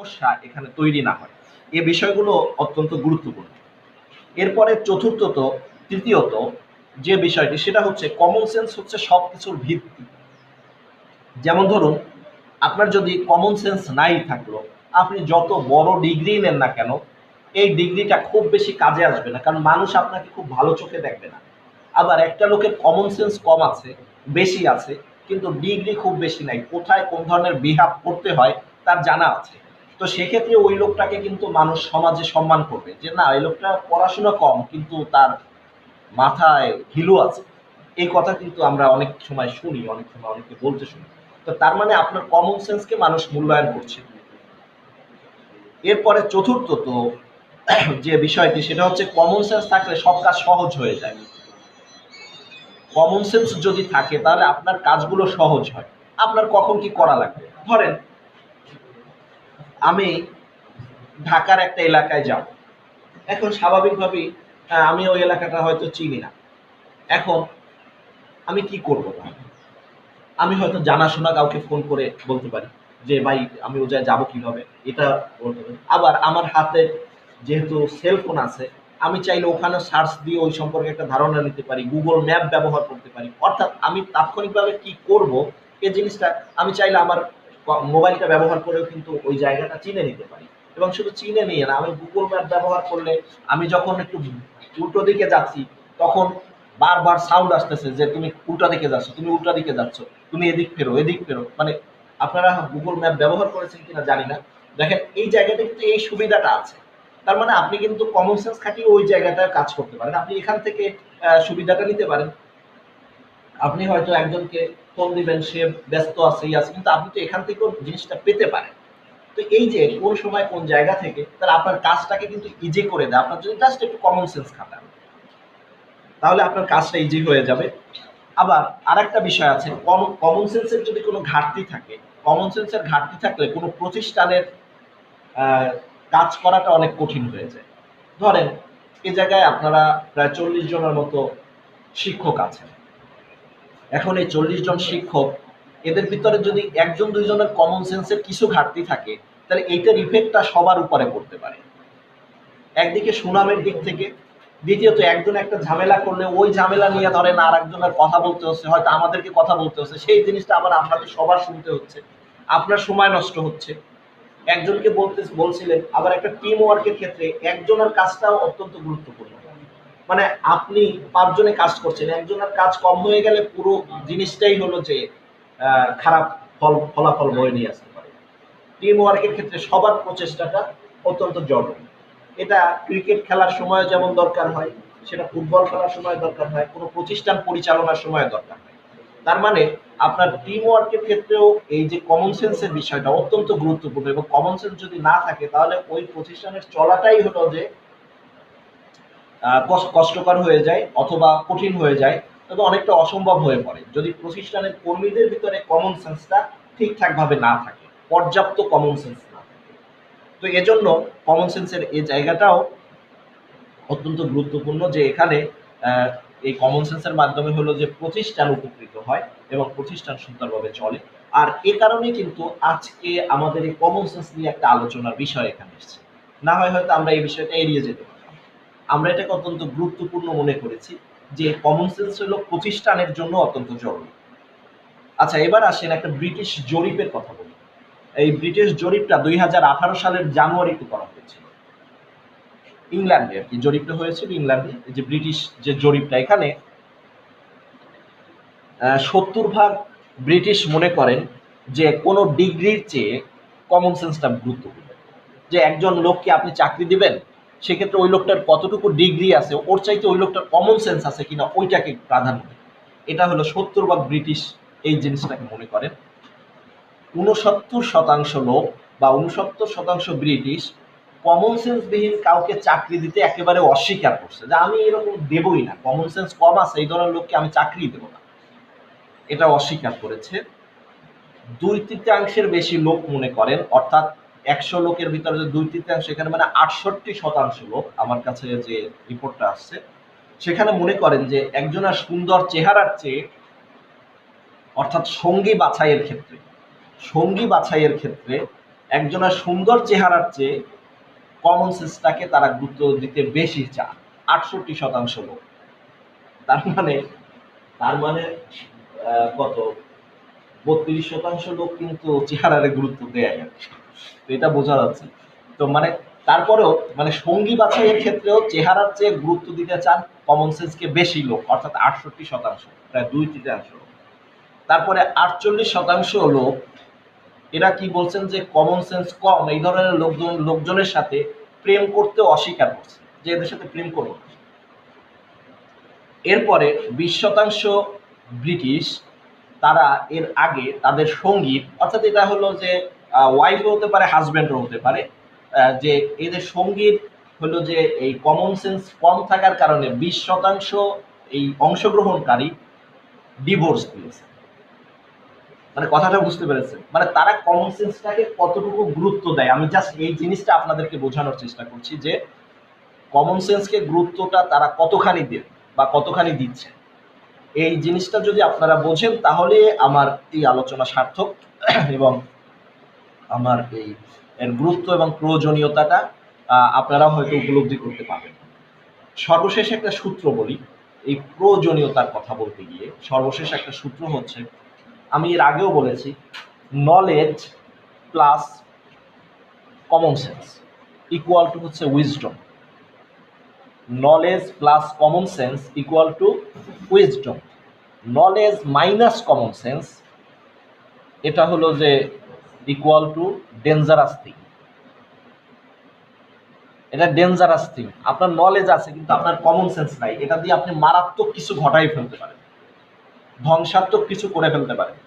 সমস্যা এখানে তৈরি না হয়। এ বিষয়গুলো অত্যন্ত গুরুত্বপূর্ণ। এরপরে তৃতীয়ত যে বিষয়টি সেটা হচ্ছে কমন সেন্স হচ্ছে সবকিছুর ভিত্তি। যেমন ধরুন, আপনার যদি কমন সেন্স নাই থাকলো, আপনি যত বড় ডিগ্রি নেন না কেন, এই ডিগ্রিটা খুব বেশি কাজে আসবে না, কারণ মানুষ আপনাকে খুব ভালো চোখে দেখবে না। আবার একটা লোকের কমন সেন্স কম আছে, বেশি আছে, কিন্তু ডিগ্রি খুব বেশি নাই, কোথায় কোন ধরনের বিহেভ করতে হয় তার জানা আছে। তো সেক্ষেত্রে ওই লোকটাকে কিন্তু মানুষ সমাজে সম্মান করবে, যে না, এই লোকটা পড়াশোনা কম কিন্তু তার মাথায় ঘিলু আছে। এই কথা কিন্তু আমরা অনেক সময় শুনি, অনেক সময় অনেকে বলতে শুনি। তো তার মানে আপনার কমন সেন্সকে মানুষ মূল্যায়ন করছে। এরপরে চতুর্থত যে বিষয়টি সেটা হচ্ছে কমন সেন্স থাকলে সব কাজ সহজ হয়ে যায়। কমন সেন্স যদি থাকে তাহলে আপনার কাজগুলো সহজ হয়। আপনার কখন কি করা লাগবে, ধরেন আমি ঢাকার একটা এলাকায় যাব, এখন স্বাভাবিকভাবেই আমি ওই এলাকাটা হয়তো চিনি না। এখন আমি কি করবো তাহলে? আমি হয়তো জানাশোনা কাউকে ফোন করে বলতে পারি যে ভাই আমি ও জায়গায় যাবো কিভাবে, এটা বলতে পারি। আবার আমার হাতে যেহেতু সেলফোন আছে, আমি চাইলে ওখানে সার্চ দিয়ে ওই সম্পর্কে একটা ধারণা নিতে পারি, গুগল ম্যাপ ব্যবহার করতে পারি। অর্থাৎ আমি তাৎক্ষণিকভাবে কি করব, এই জিনিসটা আমি চাইলে আমার মোবাইলটা ব্যবহার করেও কিন্তু ওই জায়গাটা চিনে নিতে পারি। এবং শুধু চিনে নিয়ে না, আমি গুগল ম্যাপ ব্যবহার করলে আমি যখন একটু উল্টো দিকে যাচ্ছি, তখন বারবার সাউন্ড আসতেছে যে তুমি উল্টা দিকে যাচ্ছ, তুমি উল্টা দিকে যাচ্ছ, তুমি এদিক ফেরো, এদিক ফেরো। মানে আপনারা গুগল ম্যাপ ব্যবহার করেছেন কিনা জানি না, দেখেন এই জায়গাটা কিন্তু এই সুবিধাটা আছে। তার মানে আপনি কিন্তু কমন সেন্স খাটিয়ে ওই জায়গাটায় কাজ করতে পারেন, আপনি এখান থেকে সুবিধাটা নিতে পারেন। আপনি হয়তো একজনকে ফোন দিবেন, সে ব্যস্ত আছে, আছে, কিন্তু আপনি তো এখান থেকেও জিনিসটা পেতে পারেন। তো এই যে কোন সময় কোন জায়গা থেকে, তাহলে আপনার কাজটাকে কিন্তু ইজি করে দেয়, আপনার যদি জাস্ট একটু কমন সেন্স খাটান, তাহলে আপনার কাজটা ইজি হয়ে যাবে। আবার আরেকটা বিষয় আছে, কমন সেন্সের যদি কোনো ঘাটতি থাকে, কমন সেন্সের ঘাটতি থাকলে কোনো প্রতিষ্ঠানের আহ, কাজ করাটা অনেক কঠিন হয়ে যায়। ধরেন এই জায়গায় আপনারা প্রায় 40 জনের মতো শিক্ষক আছেন। এখন এই 40 জন শিক্ষক, এদের ভিতরে যদি একজন দুইজনের কমন সেন্সের কিছু ঘাটতি থাকে, তাহলে এইটার ইফেক্টটা সবার উপরে পড়তে পারে। একদিকে সুনামের দিক থেকে, দ্বিতীয়ত একজন একটা ঝামেলা করলে ওই ঝামেলা নিয়ে ধরেন আর একজনের কথা বলতে হচ্ছে, হয়তো আমাদেরকে কথা বলতে হচ্ছে, সেই জিনিসটা আবার আপনাদের সবার শুনতে হচ্ছে, আপনার সময় নষ্ট হচ্ছে। একজনকে বলছিলেন, আবার একটা টিম ওয়ার্কের ক্ষেত্রে একজনের কাজটাও অত্যন্ত গুরুত্বপূর্ণ। মানে আপনি 5 জনে কাজ করছেন, একজনের কাজ কম হয়ে গেলে পুরো জিনিসটাই হলো যে খারাপ ফলাফল বয়ে নিয়ে আসতে পারে। টিম ওয়ার্কের ক্ষেত্রে সবার প্রচেষ্টাটা অত্যন্ত জরুরি। এটা ক্রিকেট খেলার সময় যেমন দরকার হয়, সেটা ফুটবল খেলার সময় দরকার হয়, কোনো প্রতিষ্ঠান পরিচালনার সময় দরকার হয়। তার মানে আপনার টিম ওয়ার্কের ক্ষেত্রেও এই যে কমন সেন্সের বিষয়টা অত্যন্ত গুরুত্বপূর্ণ, এবং কমন সেন্স যদি না থাকে তাহলে ওই প্রতিষ্ঠানের চলাটাই হলো যে কষ্টকর হয়ে যায় অথবা কঠিন হয়ে যায়, তবে অনেকটা অসম্ভব হয়ে পড়ে যদি প্রতিষ্ঠানের কর্মীদের ভিতরে কমন সেন্সটা ঠিকঠাক ভাবে না থাকে, পর্যাপ্ত কমন সেন্স না থাকে। তো এজন্য কমন সেন্সের এই জায়গাটাও অত্যন্ত গুরুত্বপূর্ণ, যে এখানে আহ, এই কমন সেন্সের মাধ্যমে হলো যে প্রতিষ্ঠান উপকৃত হয় এবং প্রতিষ্ঠান সুন্দরভাবে চলে। আর এ কারণে কিন্তু আজকে আমাদের এই কমন সেন্স নিয়ে একটা আলোচনার বিষয় এখানে এসেছে। না হয় হয়তো আমরা এই বিষয়টা এড়িয়ে যেতে পারতাম। আমরা এটাকে অত্যন্ত গুরুত্বপূর্ণ মনে করেছি, যে কমন সেন্স হলো প্রতিষ্ঠানের জন্য অত্যন্ত জরুরি। আচ্ছা, এবার আসেন একটা ব্রিটিশ জরিপের কথা বলি। এই ব্রিটিশ জরিপটা 2018 সালের জানুয়ারিতে করা হয়েছিল ইংল্যান্ডে, আর কি জরিপটা হয়েছিল ইংল্যান্ডে। এই যে ব্রিটিশ যে জরিপটা, এখানে 70 ভাগ ব্রিটিশ মনে করেন যে কোনো ডিগ্রির চেয়ে কমন সেন্সটা গুরুত্বপূর্ণ। যে একজন লোককে আপনি চাকরি দিবেন, সেক্ষেত্রে ওই লোকটার কতটুকু ডিগ্রি আছে, ওর চাইতে ওই লোকটার কমন সেন্স আছে কিনা ওইটাকে প্রাধান্য দেয়। এটা হলো 70 ভাগ ব্রিটিশ এই জিনিসটাকে মনে করেন। 69% লোক বা 69% ব্রিটিশ কমন সেন্স বিহীন কাউকে চাকরি দিতে একেবারে অস্বীকার করছে, যে আমি এরকম দেবই না, কমন সেন্স কম আছে এই ধরনের লোককে আমি চাকরি দেবো না, এটা অস্বীকার করেছে। 2/3 বেশি লোক মনে করেন, অর্থাৎ 100 লোকের ভিতরে যে 2/3, এখানে মানে 68% লোক, আমার কাছে যে রিপোর্টটা আসছে সেখানে মনে করেন যে একজনের সুন্দর চেহারার চেয়ে, অর্থাৎ সঙ্গী বাছাইয়ের ক্ষেত্রে একজনের সুন্দর চেহারার চেয়ে কমন সেন্সটাকে তারা গুরুত্ব দিতে বেশি চায় 68% লোক। তার মানে কত 32% লোক কিন্তু চেহারারে গুরুত্ব দেয় না। তো এটা বোঝা যাচ্ছে। তো মানে তারপরেও মানে সঙ্গী বাছাইয়ের ক্ষেত্রেও চেহারার চেয়ে গুরুত্ব দিতে চান কমন সেন্সকে বেশি লোক, অর্থাৎ 68%, প্রায় 2/3 লোক। তারপরে 48% লোক এরা কি বলছেন যে কমন সেন্স কম এই ধরনের লোকজনের সাথে প্রেম করতেও অস্বীকার করছে, যে এদের সাথে প্রেম করবো না। এরপরে 20% ব্রিটিশ তারা এর আগে তাদের সঙ্গীত, অর্থাৎ এটা হলো যে ওয়াইফও হতে পারে হাজব্যান্ডও হতে পারে, যে এদের সঙ্গীত হলো যে এই কমন সেন্স কম থাকার কারণে 20% এই অংশগ্রহণকারী ডিভোর্স দিয়েছে। মানে কথাটা বুঝতে পেরেছেন, মানে তারা কমন সেন্সটাকে কতটুকু গুরুত্ব দেয়। আমি জাস্ট এই জিনিসটা আপনাদেরকে বোঝানোর চেষ্টা করছি যে কমন সেন্সকে গুরুত্বটা তারা কতখানি দেন বা কতখানি দিচ্ছে। এই জিনিসটা যদি আপনারা বোঝেন তাহলে আমার এই আলোচনা সার্থক এবং আমার এর গুরুত্ব এবং প্রয়োজনীয়তাটা আপনারা হয়তো উপলব্ধি করতে পারবেন। সর্বশেষ একটা সূত্র বলি এই প্রয়োজনীয়তার কথা বলতে গিয়ে। সর্বশেষ একটা সূত্র হচ্ছে, আমি এর আগেও বলেছি, knowledge plus common sense equal to হচ্ছে wisdom. Knowledge plus common sense equal to wisdom. Knowledge minus common sense এটা হলো যে ইকুয়াল টু ডেঞ্জারাস থিং। এটা ডেঞ্জারাস থিং। আপনার নলেজ আছে কিন্তু আপনার কমন সেন্স নাই, এটা দিয়ে আপনি মারাত্মক কিছু ঘটাই ফেলতে পারেন, ধ্বংসাত্মক কিছু করে ফেলতে পারেন।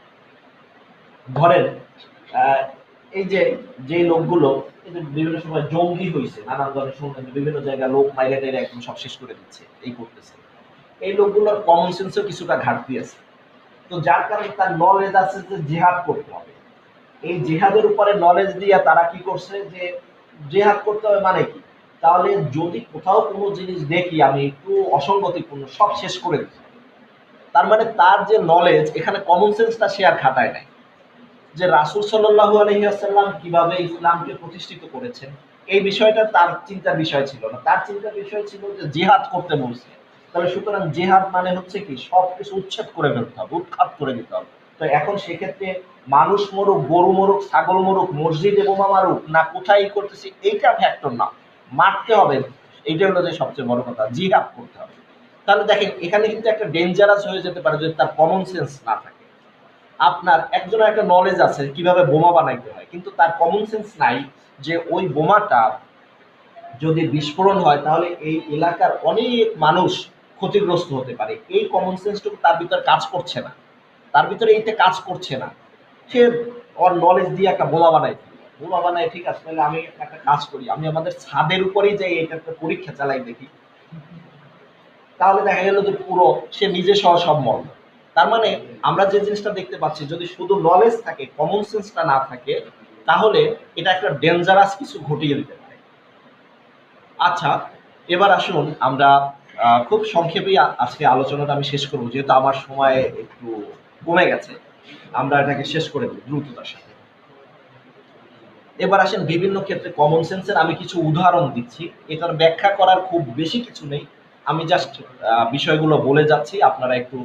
ধরেন এই যে লোকগুলো বিভিন্ন সময় জঙ্গি হয়েছে, নানান ধরনের শুনলেন বিভিন্ন জায়গায় লোক মাইরে টাইরে একদম সব শেষ করে দিচ্ছে, এই করতেছে, এই লোকগুলোর কমন সেন্সেও কিছুটা ঘাটতি আছে। তো যার কারণে তার নলেজ আছে যে জিহাদ করতে হবে, এই জিহাদের উপরে নলেজ দিয়ে তারা কি করছে যে জিহাদ করতে হবে মানে কি, তাহলে যদি কোথাও কোনো জিনিস দেখি আমি একটু অসঙ্গতিপূর্ণ সব শেষ করে দিচ্ছি। তার মানে তার যে নলেজ, এখানে কমন সেন্সটা সে আর খাটায় নাই। যে রাসূল সাল্লাল্লাহু আলাইহি ওয়াসাল্লাম কিভাবে ইসলামকে প্রতিষ্ঠিত করেছেন এই বিষয়টা তার চিন্তার বিষয় ছিল না, তার চিন্তার বিষয় ছিল যে জিহাদ করতে বলছে। তাহলে সুতরাং জিহাদ মানে হচ্ছে কি সবকিছু উচ্ছেদ করে ফেলতে হবে, উৎখাত করে দিতে হবে। তো এখন সেক্ষেত্রে মানুষ মরুক, গরু মরুক, ছাগল মরুক, মসজিদে বোমা মারুক না কোথায় করতেছি এইটা ফ্যাক্টর না, মারতে হবে, এইটা হলো যে সবচেয়ে বড় কথা, জিহাদ করতে হবে। তাহলে দেখেন এখানে কিন্তু একটা ডেঞ্জারাস হয়ে যেতে পারে যদি তার কমন সেন্স না থাকে। আপনার একজনের একটা নলেজ আছে কিভাবে বোমা বানাইতে হয়, কিন্তু তার কমন সেন্স নাই যে ওই বোমাটা যদি বিস্ফোরণ হয় তাহলে এই এলাকার অনেক মানুষ ক্ষতিগ্রস্ত হতে পারে। এই কমন সেন্সটুকু তার ভিতর কাজ করছে না, তার ভিতরে এইটা কাজ করছে না। সে ওর নলেজ দিয়ে একটা বোমা বানাই দিল, বোমা বানায়, ঠিক আছে তাহলে আমি একটা কাজ করি, আমি আমাদের ছাদের উপরেই যাই এটা একটা পরীক্ষা চালাই দেখি। তাহলে দেখা গেল যে পুরো সে নিজে সহ সব মরল। তার মানে আমরা যে জিনিসটা দেখতে পাচ্ছি, যদি শুধু নলেজ থাকে কমন সেন্সটা না থাকে তাহলে এটা একটা ডেঞ্জারাস কিছু ঘটিয়ে দিতে পারে। আচ্ছা, এবার আসুন আমরা খুব সংক্ষেপেই আজকে আলোচনাটা আমি শেষ করবো, যেহেতু আমার সময় একটু কমে গেছে। আমরা এটাকে শেষ করে দিই দ্রুততার সাথে। এবার আসেন বিভিন্ন ক্ষেত্রে কমন সেন্সের আমি কিছু উদাহরণ দিচ্ছি। এটার ব্যাখ্যা করার খুব বেশি কিছু নেই, আমি জাস্ট বিষয়গুলো বলে যাচ্ছি, আপনারা একটু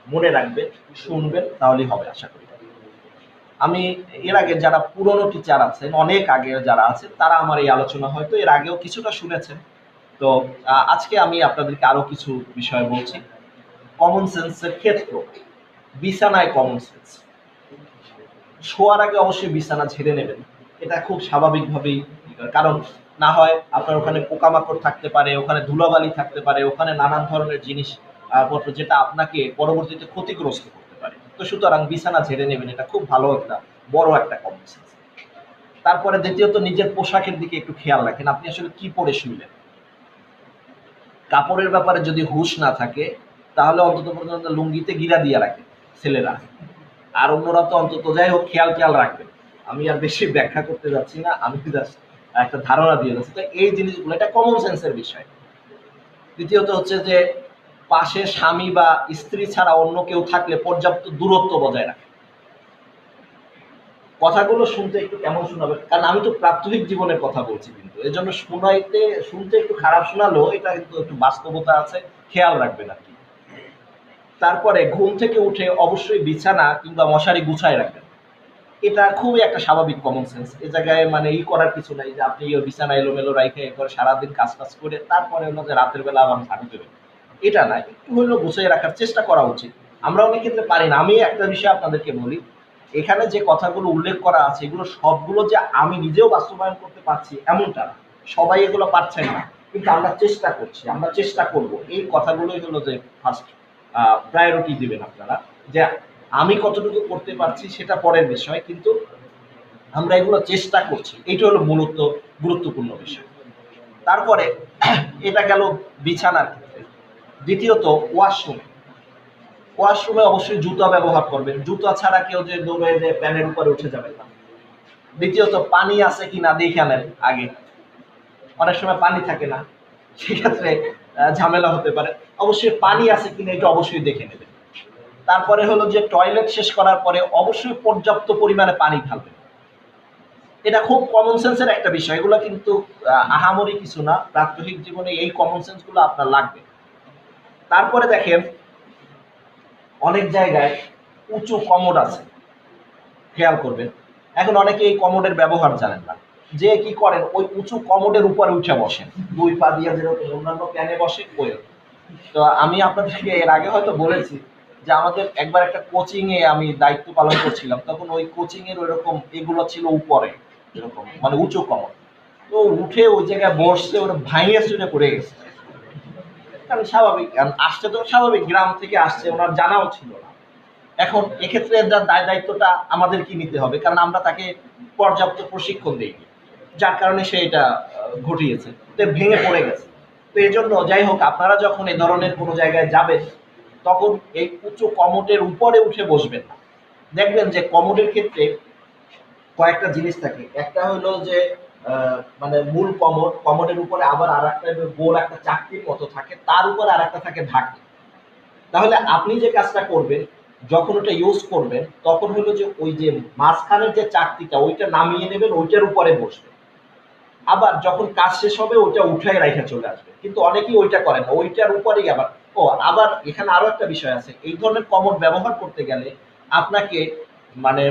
মনে রাখবেন, শুনবেন, তাহলেই হবে আশা করি। আমি এর আগে যারা পুরনো টিচার আছেন, অনেক আগে যারা আছেন, তারা আমার এই আলোচনা হয়তো এর আগেও কিছুটা শুনেছেন। তো আজকে আমি আপনাদেরকে আরো কিছু বিষয় বলছি। কমন সেন্সের ক্ষেত্র, বিছানায় কমন সেন্স। শোয়ার আগে অবশ্যই বিছানা ঝেড়ে নেবেন, এটা খুব স্বাভাবিকভাবেই, কারণ না হয় আপনার ওখানে পোকামাকড় থাকতে পারে, ওখানে ধুলাবালি থাকতে পারে, ওখানে নানান ধরনের জিনিস পত্র যেটা আপনাকে পরবর্তীতে ক্ষতিগ্রস্ত করতে পারে। তো সুতরাং বিছানা ঝেড়ে নেবেন, এটা খুব ভালো একটা বড় একটা কমন সেন্স। তারপরে দ্বিতীয়ত নিজের পোশাকের দিকে একটু খেয়াল রাখেন, আপনি আসলে কি পরে শুইলেন। কাপড়ের ব্যাপারে যদি হুঁশ না থাকে তাহলে অন্তত পর্যন্ত লুঙ্গিতে গিরা দিয়ে রাখে ছেলেরা, আর অন্যরা তো অন্তত যাই হোক খেয়াল রাখবেন। আমি আর বেশি ব্যাখ্যা করতে যাচ্ছি না, আমি জাস্ট একটা ধারণা দিয়ে যাচ্ছি। তো এই জিনিসগুলো এটা কমন সেন্সের বিষয়। দ্বিতীয়ত হচ্ছে যে পাশে স্বামী বা স্ত্রী ছাড়া অন্য কেউ থাকলে পর্যাপ্ত দূরত্ব বজায় রাখে। কথাগুলো শুনতে একটু কেমন শোনাবে, কারণ আমি তো প্রাত্যহিক জীবনের কথা বলছি, কিন্তু এই জন্য শুনতে একটু খারাপ শোনালেও এটা কিন্তু একটু বাস্তবতা আছে, খেয়াল রাখবেন আর কি। তারপরে ঘুম থেকে উঠে অবশ্যই বিছানা কিংবা মশারি গুছায় রাখবেন। এটা খুবই একটা স্বাভাবিক কমন সেন্স। এ জায়গায় মানে করার কিছু নাই যে আপনি বিছানা এলোমেলো রাইখে এরপরে সারাদিন কাজ টাজ করে তারপরে হলো যে রাতের বেলা আবার ঝাড়ু দেবেন। এটা না, একটু হলেও গুছিয়ে রাখার চেষ্টা করা উচিত। আমরা অনেক ক্ষেত্রে পারি না। আমি একটা বিষয় আপনাদেরকে বলি, এখানে যে কথাগুলো উল্লেখ করা আছে এগুলো সবগুলো যে আমি নিজেও বাস্তবায়ন করতে পারছি এমনটা না। সবাই এগুলো পারছেন না। কিন্তু আমরা চেষ্টা করছি, আমরা চেষ্টা করব। এই কথাগুলোই হলো যে ফার্স্ট প্রায়োরিটি দিবেন আপনারা, যে আমি কতটুকু করতে পারছি সেটা পরের বিষয়, কিন্তু আমরা এগুলো চেষ্টা করছি, এটা হলো মূলত গুরুত্বপূর্ণ বিষয়। তারপরে এটা গেল বিছানার ক্ষেত্রে। দ্বিতীয়ত ওয়াশরুমে, ওয়াশরুমে অবশ্যই জুতা ব্যবহার করবেন। জুতা ছাড়া কেউ যে দৌড়ে যে প্যানের উপরে উঠে যাবে না। দ্বিতীয়ত পানি আছে কিনা দেখে নেন আগে, অনেক সময় পানি থাকে না, সেক্ষেত্রে ঝামেলা হতে পারে। অবশ্যই পানি আছে কিনা এটা অবশ্যই দেখে নেবেন। তারপরে হলো যে টয়লেট শেষ করার পরে অবশ্যই পর্যাপ্ত পরিমাণে পানি খাবেন। এটা খুব কমন সেন্সের একটা বিষয়, এগুলো কিন্তু আহামরি কিছু না, প্রাত্যহিক জীবনে এই কমন সেন্স গুলো আপনার লাগবে। তারপরে দেখেন অনেক জায়গায় উঁচু কমোড আছে, খেয়াল করবেন। এখন অনেকে এই কমোডের ব্যবহার জানেন না, যে কি করেন ওই উঁচু কমোডের উপরে উঠে বসেন, দুই পা দিয়ে যেরকম অন্যান্য প্যানে বসে ওই। তো আমি আপনাদেরকে এর আগে হয়তো বলেছি যে আমাদের একবার একটা কোচিং এ আমি দায়িত্ব পালন করছিলাম, তখন ওই কোচিং এর ওইরকম এগুলো ছিল উপরে, এরকম মানে উঁচু কমর। তো উঠে ওই জায়গায় বসছে, ওরা ভাইয়া চুরে পড়ে গেছে। কারণ স্বাভাবিক, কারণ আসছে তো স্বাভাবিক, গ্রাম থেকে আসছে, ওনার জানাও ছিল না। এখন এক্ষেত্রে দায় দায়িত্বটা আমাদেরকে নিতে হবে, কারণ আমরা তাকে পর্যাপ্ত প্রশিক্ষণ দিইনি, যার কারণে সে এটা ঘটিয়েছে, তো ভেঙে পড়ে গেছে। তো এই জন্য যাই হোক, আপনারা যখন এই ধরনের কোনো জায়গায় যাবেন তখন এই উঁচু কমোডের উপরে উঠে বসবেন না। দেখবেন যে কমোডের ক্ষেত্রে কয়েকটা জিনিস থাকে, একটা হলো যে মানে মূল কমোড, কমোডের উপরে আবার আর একটা গোল একটা চাকতির মতো থাকে, তার উপরে আর একটা থাকে ঢাকনি। তাহলে আপনি যে কাজটা করবেন, যখন ওটা ইউজ করবেন তখন হলো যে ওই যে মাঝখানের যে চাকতিটা ওইটা নামিয়ে নেবেন, ওইটার উপরে বসবেন। আবার যখন কাজ শেষ হবে ওইটা উঠায় রাইখা চলে আসবে, কিন্তু অনেকেই ওইটা করেন না, ওইটার উপরেই আবার। ও আবার এখানে আরো একটা বিষয় আছে, এই ধরনের কমোড ব্যবহার করতে গেলে আপনাকে মানে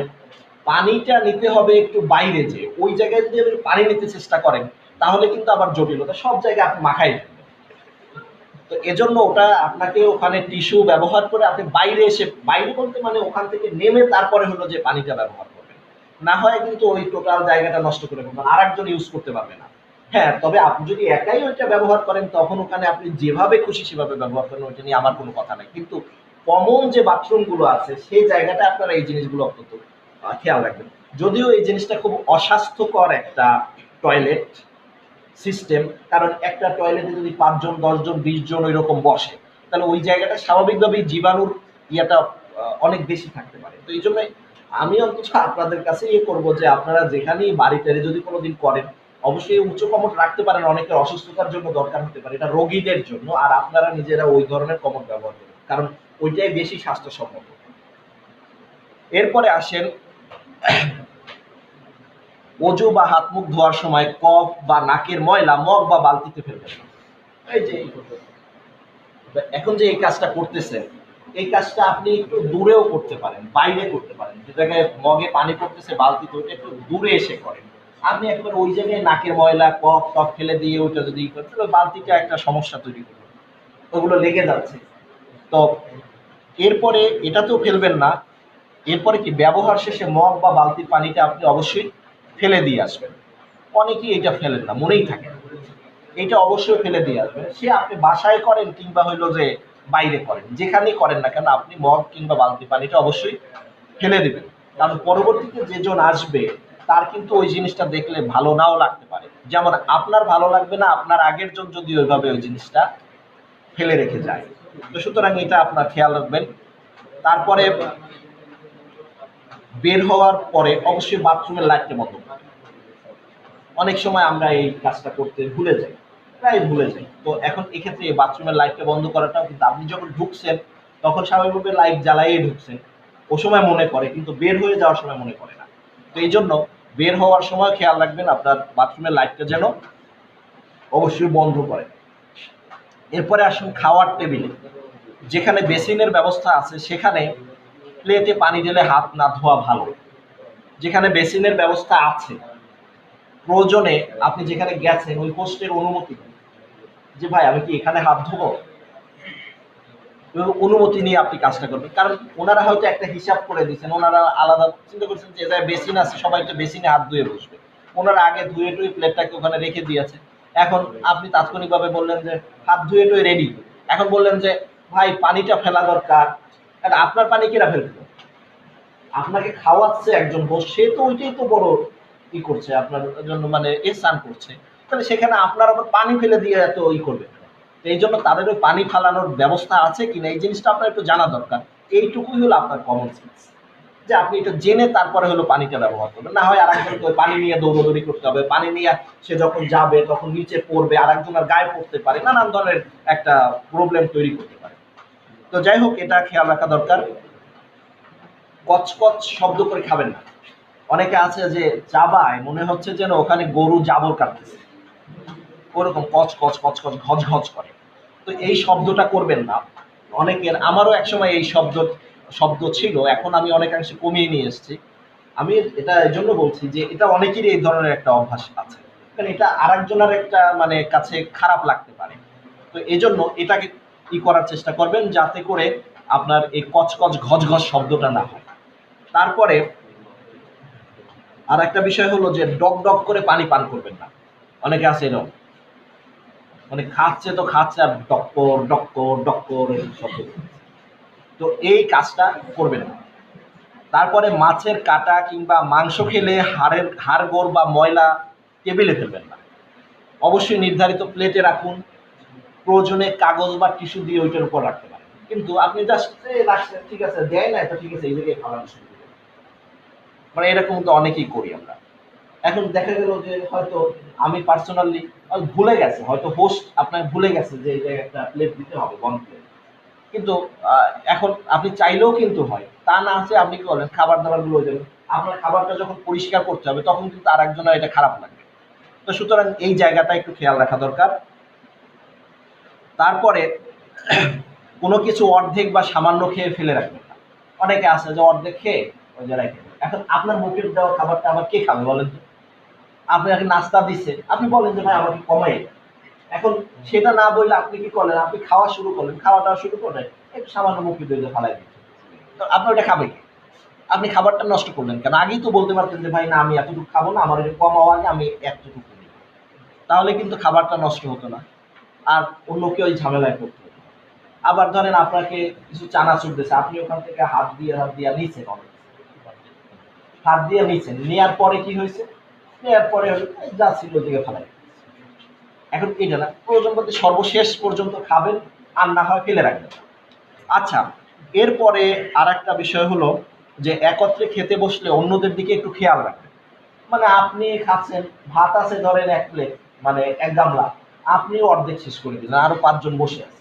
পানিটা নিতে হবে একটু বাইরে, যে ওই জায়গায় যদি আপনি পানি নিতে চেষ্টা করেন তাহলে কিন্তু আবার জটিলতা, সব জায়গায় আপনি মাখাই ফেলবেন। তো এজন্য ওটা আপনাকে ওখানে টিস্যু ব্যবহার করে আপনি বাইরে এসে, বাইরে বলতে মানে ওখান থেকে নেমে তারপরে হলো যে পানিটা ব্যবহার করবেন। না হয় কিন্তু ওই টোটাল জায়গাটা নষ্ট করে ফেলবেন, আর একজন ইউজ করতে পারবে না। হ্যাঁ, তবে আপনি যদি একাই ওইটা ব্যবহার করেন তখন ওখানে আপনি যেভাবে খুশি সেভাবে ব্যবহার করেন, ওইটা নিয়ে আমার কোনো কথা নাই। কিন্তু কমন যে বাথরুম গুলো আছে সেই জায়গাটা আপনারা এই জিনিসগুলো অন্তত খেয়াল রাখবেন। যদিও এই জিনিসটা খুব অস্বাস্থ্যকর একটা টয়লেট সিস্টেম, কারণ একটা টয়লেটে যদি ৫ জন ১০ জন ২০ জন ওই রকম বসে তাহলে ওই জায়গাটা স্বাভাবিকভাবেই জীবাণুর ইয়েটা অনেক বেশি থাকতে পারে। তো এই জন্য আমি অন্তত আপনাদের কাছে করবো যে আপনারা যেখানেই বাড়িতে যদি কোনোদিন করেন অবশ্যই উচ্চ কমোড রাখতে পারেন, অনেকের অসুস্থতার জন্য দরকার হতে পারে, এটা রোগীদের জন্য, আর আপনারা নিজেরা ওই ধরনের কমোড ব্যবহার করুন, কারণ ওইটাই বেশি স্বাস্থ্যসম্মত। এরপরে আসেন অজু বা হাত মুখ ধোয়ার সময় কফ বা নাকের ময়লা মগ বা বালতিতে ফেলবেন না। এই যে এখন যে এই কাজটা করতেছেন, এই কাজটা আপনি একটু দূরেও করতে পারেন, বাইরে করতে পারেন, যে জায়গায় মগে পানি পড়তেছে বালতিতে ওইটা একটু দূরে এসে করেন। আপনি একবার ওই জায়গায় নাকের ময়লা কফ টফ ফেলে দিয়ে ওইটা যদি করেন তাহলে বালতিটা একটা সমস্যা তৈরি করবে, ওগুলো লেগে যাচ্ছে। তো এরপরে এটাতেও ফেলবেন না। এরপরে কি ব্যবহার শেষে মগ বা বালতির পানিটা আপনি অবশ্যই ফেলে দিয়ে আসবেন। অনেকেই এটা ফেলেন না, মনেই থাকে না। এটা অবশ্যই ফেলে দিয়ে আসবেন, সে আপনি বাসায় করেন কিংবা হইলো যে বাইরে করেন, যেখানেই করেন না কেন আপনি মগ কিংবা বালতি পানিটা অবশ্যই ফেলে দিবেন। কারণ পরবর্তীতে যেজন আসবে তার কিন্তু ওই জিনিসটা দেখলে ভালো নাও লাগতে পারে, যেমন আপনার ভালো লাগবে না আপনার আগের জন যদি ওইভাবে ওই জিনিসটা ফেলে রেখে যায়। তো সুতরাং এটা আপনার খেয়াল রাখবেন। তারপরে বের হওয়ার পরে অবশ্যই বাথরুমের লাইটটা বন্ধ করবেন। অনেক সময় আমরা এই কাজটা করতে ভুলে যাই, প্রায় ভুলে যাই। তো এখন এক্ষেত্রে এই বাথরুমের লাইটটা বন্ধ করাটাও কিন্তু, আপনি যখন ঢুকছেন তখন স্বাভাবিকভাবে লাইট জ্বালাইয়ে ঢুকছেন, ও সময় মনে পড়ে কিন্তু বের হয়ে যাওয়ার সময় মনে পড়ে না। তো এই জন্য বের হওয়ার সময় খেয়াল রাখবেন আপনার বাথরুমের লাইটটা যেন অবশ্যই বন্ধ করে। এরপরে আসুন খাওয়ার টেবিলে, যেখানে বেসিনের ব্যবস্থা আছে সেখানে প্লেটে পানি ঢেলে হাত না ধোয়া ভালো। যেখানে বেসিনের ব্যবস্থা আছে, প্রয়োজনে আপনি যেখানে গেছেন ওই হোস্টের অনুমতি নিন, যে ভাই আমি কি এখানে হাত ধোবো, অনুমতি নিয়ে আপনি কাজটা করবেন। কারণ ওনারা হয়তো একটা হিসাব করে দিচ্ছেন, ওনারা আলাদা চিন্তা করছেন যে এখানে বেসিন আছে সবাই তো বেসিনে হাত ধুয়ে বসবে, ওনারা আগে ধুয়ে টুয়ে প্লেটটাকে ওখানে রেখে দিয়েছে। এখন আপনি তাৎক্ষণিকভাবে বললেন যে হাত ধুয়ে টুয়ে রেডি, এখন বললেন যে ভাই পানিটা ফেলা দরকার, আপনার পানি কিরা ফেলবে? আপনাকে খাওয়াচ্ছে একজন হোস্ট, সে তো ওইটাই তো বড় ই করছে আপনার জন্য, মানে এহসান করছে, তাহলে সেখানে আপনার আবার পানি ফেলে দিয়ে এত ই করবে। এই জন্য তাদের ওই পানি ফালানোর ব্যবস্থা আছে কিনা এই জিনিসটা আপনার একটু জানা দরকার। এইটুকুই হলো আপনার কমন সেন্স, যে আপনি এটা জেনে তারপরে হলো পানিটা ব্যবহার করবেন। না হয় আরেকজনকে ওই পানি নিয়ে দৌড়দৌড়ি করতে হবে, পানি নিয়ে সে যখন যাবে তখন নিচে পড়বে, আরেকজনের গায়ে পড়তে পারে, নানান ধরনের একটা প্রবলেম তৈরি করতে পারে। তো যাই হোক, এটা খেয়াল রাখা দরকার। কচকচ শব্দ করে খাবেন না। অনেকে আছে যে চাবায় মনে হচ্ছে যেন ওখানে গরু জাবর কাটতেছে, ওরকম কচ কচ কচ কচ ঘজ ঘজ করে। তো এই শব্দটা করবেন না। অনেকের, আমারও একসময় এই শব্দ ছিল, এখন আমি অনেকাংশে কমিয়ে নিয়ে এসেছি। আমি এটা এই জন্য বলছি যে এটা অনেকেরই এই ধরনের একটা অভ্যাস আছে, কারণ এটা আরেকজনের একটা মানে কাছে খারাপ লাগতে পারে। তো এই জন্য এটাকে কি করার চেষ্টা করবেন যাতে করে আপনার এই কচকচ ঘজ ঘজ শব্দটা না হয়। তারপরে আর একটা বিষয় হলো যে ডক ডক করে পানি পান করবেন না। অনেকে আছে এরকম, মানে খাচ্ছে তো খাচ্ছে আর ডক্কর ডক্কর ডক্কর শব্দ। তো এই কাজটা করবেন না। তারপরে মাছের কাটা কিংবা মাংস খেলে হাড় গোড় বা ময়লা টেবিলে ফেলবেন না। অবশ্যই নির্ধারিত প্লেটে রাখুন, প্রয়োজনে কাগজ বা টিস্যু দিয়ে ওইটার উপর রাখতে পারেন। কিন্তু আপনি জাস্ট রাখছেন, ঠিক আছে দেয় না তো ঠিক আছে, এই জায়গায় খাওয়ানো শুরু করবেন, মানে এরকম তো অনেকেই করি আমরা। এখন দেখা গেল যে হয়তো আমি পার্সোনালি ভুলে গেছে, হয়তো হোস্ট আপনার ভুলে গেছে যে এই জায়গায় একটা প্লেট দিতে হবে, বন প্লেট। কিন্তু এখন আপনি চাইলেও কিন্তু হয়, তা না আছে আপনি কি বলেন খাবার দাবার গুলো দেবেন, আপনার খাবারটা যখন পরিষ্কার করতে হবে তখন কিন্তু আর একজনের এটা খারাপ লাগবে। তো সুতরাং এই জায়গাটা একটু খেয়াল রাখা দরকার। তারপরে কোনো কিছু অর্ধেক বা সামান্য খেয়ে ফেলে রাখবেন না। অনেকে আছে যে অর্ধেক খেয়ে ওই জায়গায় রেখে দেয়। এখন আপনার মুখের দেওয়া খাবারটা আবার কে খাবে বলেন তো? আপনাকে নাস্তা দিচ্ছে, আপনি বলেন যে ভাই আমাকে কমাই দেন। এখন সেটা না বললে আপনি কি করলেন, আপনি খাওয়া শুরু করলেন, খাওয়াটা শুরু করলেন একটু সামান্য মুখে দিয়ে ফালাই দিচ্ছেন, তো আপনি ওটা খাবে কি? আপনি খাবারটা নষ্ট করলেন কেন? আগেই তো বলতে পারতেন যে ভাই না আমি এতটুকু খাবো না, আমার এটা কম হওয়া নিয়ে আমি এতটুকু নিই, তাহলে কিন্তু খাবারটা নষ্ট হতো না, আর অন্যকে ওই ঝামেলায় পড়তে হতো না। আবার ধরেন আপনাকে কিছু চানাচুর দিয়েছে, আপনি ওখান থেকে হাত দিয়ে নিচ্ছেন, অনেক হাত দিয়ে নিচ্ছেন, নেওয়ার পরে কি হয়েছে, নেওয়ার পরে যা ছিল ওদিকে ফেলাই। এখন এটা না, প্রয়োজন বলতে সর্বশেষ পর্যন্ত খাবেন, আর না হয় ফেলে রাখবেন। আচ্ছা, এরপরে আর একটা বিষয় হলো যে একত্রে খেতে বসলে অন্যদের দিকে একটু খেয়াল রাখবেন। মানে আপনি খাচ্ছেন, ভাত আছে ধরেন এক প্লেট, মানে এক গামলা, আপনিও অর্ধেক শেষ করে দিলেন, আরো 5 জন বসে আছে।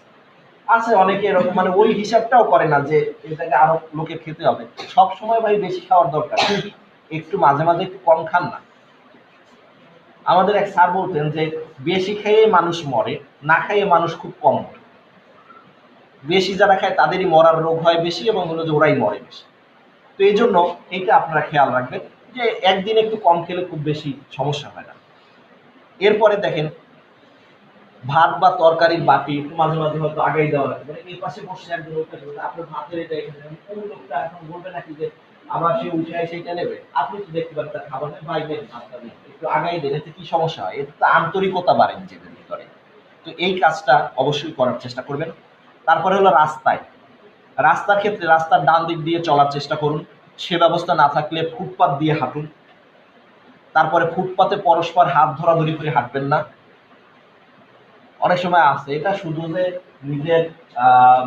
আছে অনেকে এরকম, মানে ওই হিসাবটাও করে না যে এটাকে আরো লোকে খেতে হবে। সব সময় ভাই বেশি খাওয়ার দরকার নেই। একটু মাঝে মাঝে একটু কম খান না। আমাদের এক স্যার বলতেন যে বেশি খেয়ে মানুষ মরে, না খাইয়ে মানুষ খুব কম মরে। বেশি যারা খায় তাদেরই মরার রোগ হয় বেশি, এবং হলো যে ওরাই মরে বেশি। তো এই জন্য এইটা আপনারা খেয়াল রাখবেন যে একদিন একটু কম খেলে খুব বেশি সমস্যা হয় না। এরপরে দেখেন, ভাত বা তরকারির বাটি একটু মাঝে মাঝে হয়তো আগেই দেওয়া লাগবে, মানে এই পাশে বসে একজন ওই পাশে বসে, আপনার ভাতের এটা এখানে, কোন লোকটা এখন বলবে নাকি যে আবার সে উঠে সেইটা নেবে, আপনি তো দেখতে পারেন তার খাবার নেই, ভাই নেন ভাতটা নেন, একটু আগাই দেন, এতে কি সমস্যা হয়? এতে তো আন্তরিকতা বাড়ে নিজেদের ভিতরে। তো এই কাজটা অবশ্যই করার চেষ্টা করবেন। তারপরে হলো রাস্তায়, রাস্তার ক্ষেত্রে রাস্তার ডান দিক দিয়ে চলার চেষ্টা করুন। সে ব্যবস্থা না থাকলে ফুটপাত দিয়ে হাঁটুন। তারপরে ফুটপাতে পরস্পর হাত ধরাধরি করে হাঁটবেন না। অনেক সময় আছে এটা শুধু যে নিজের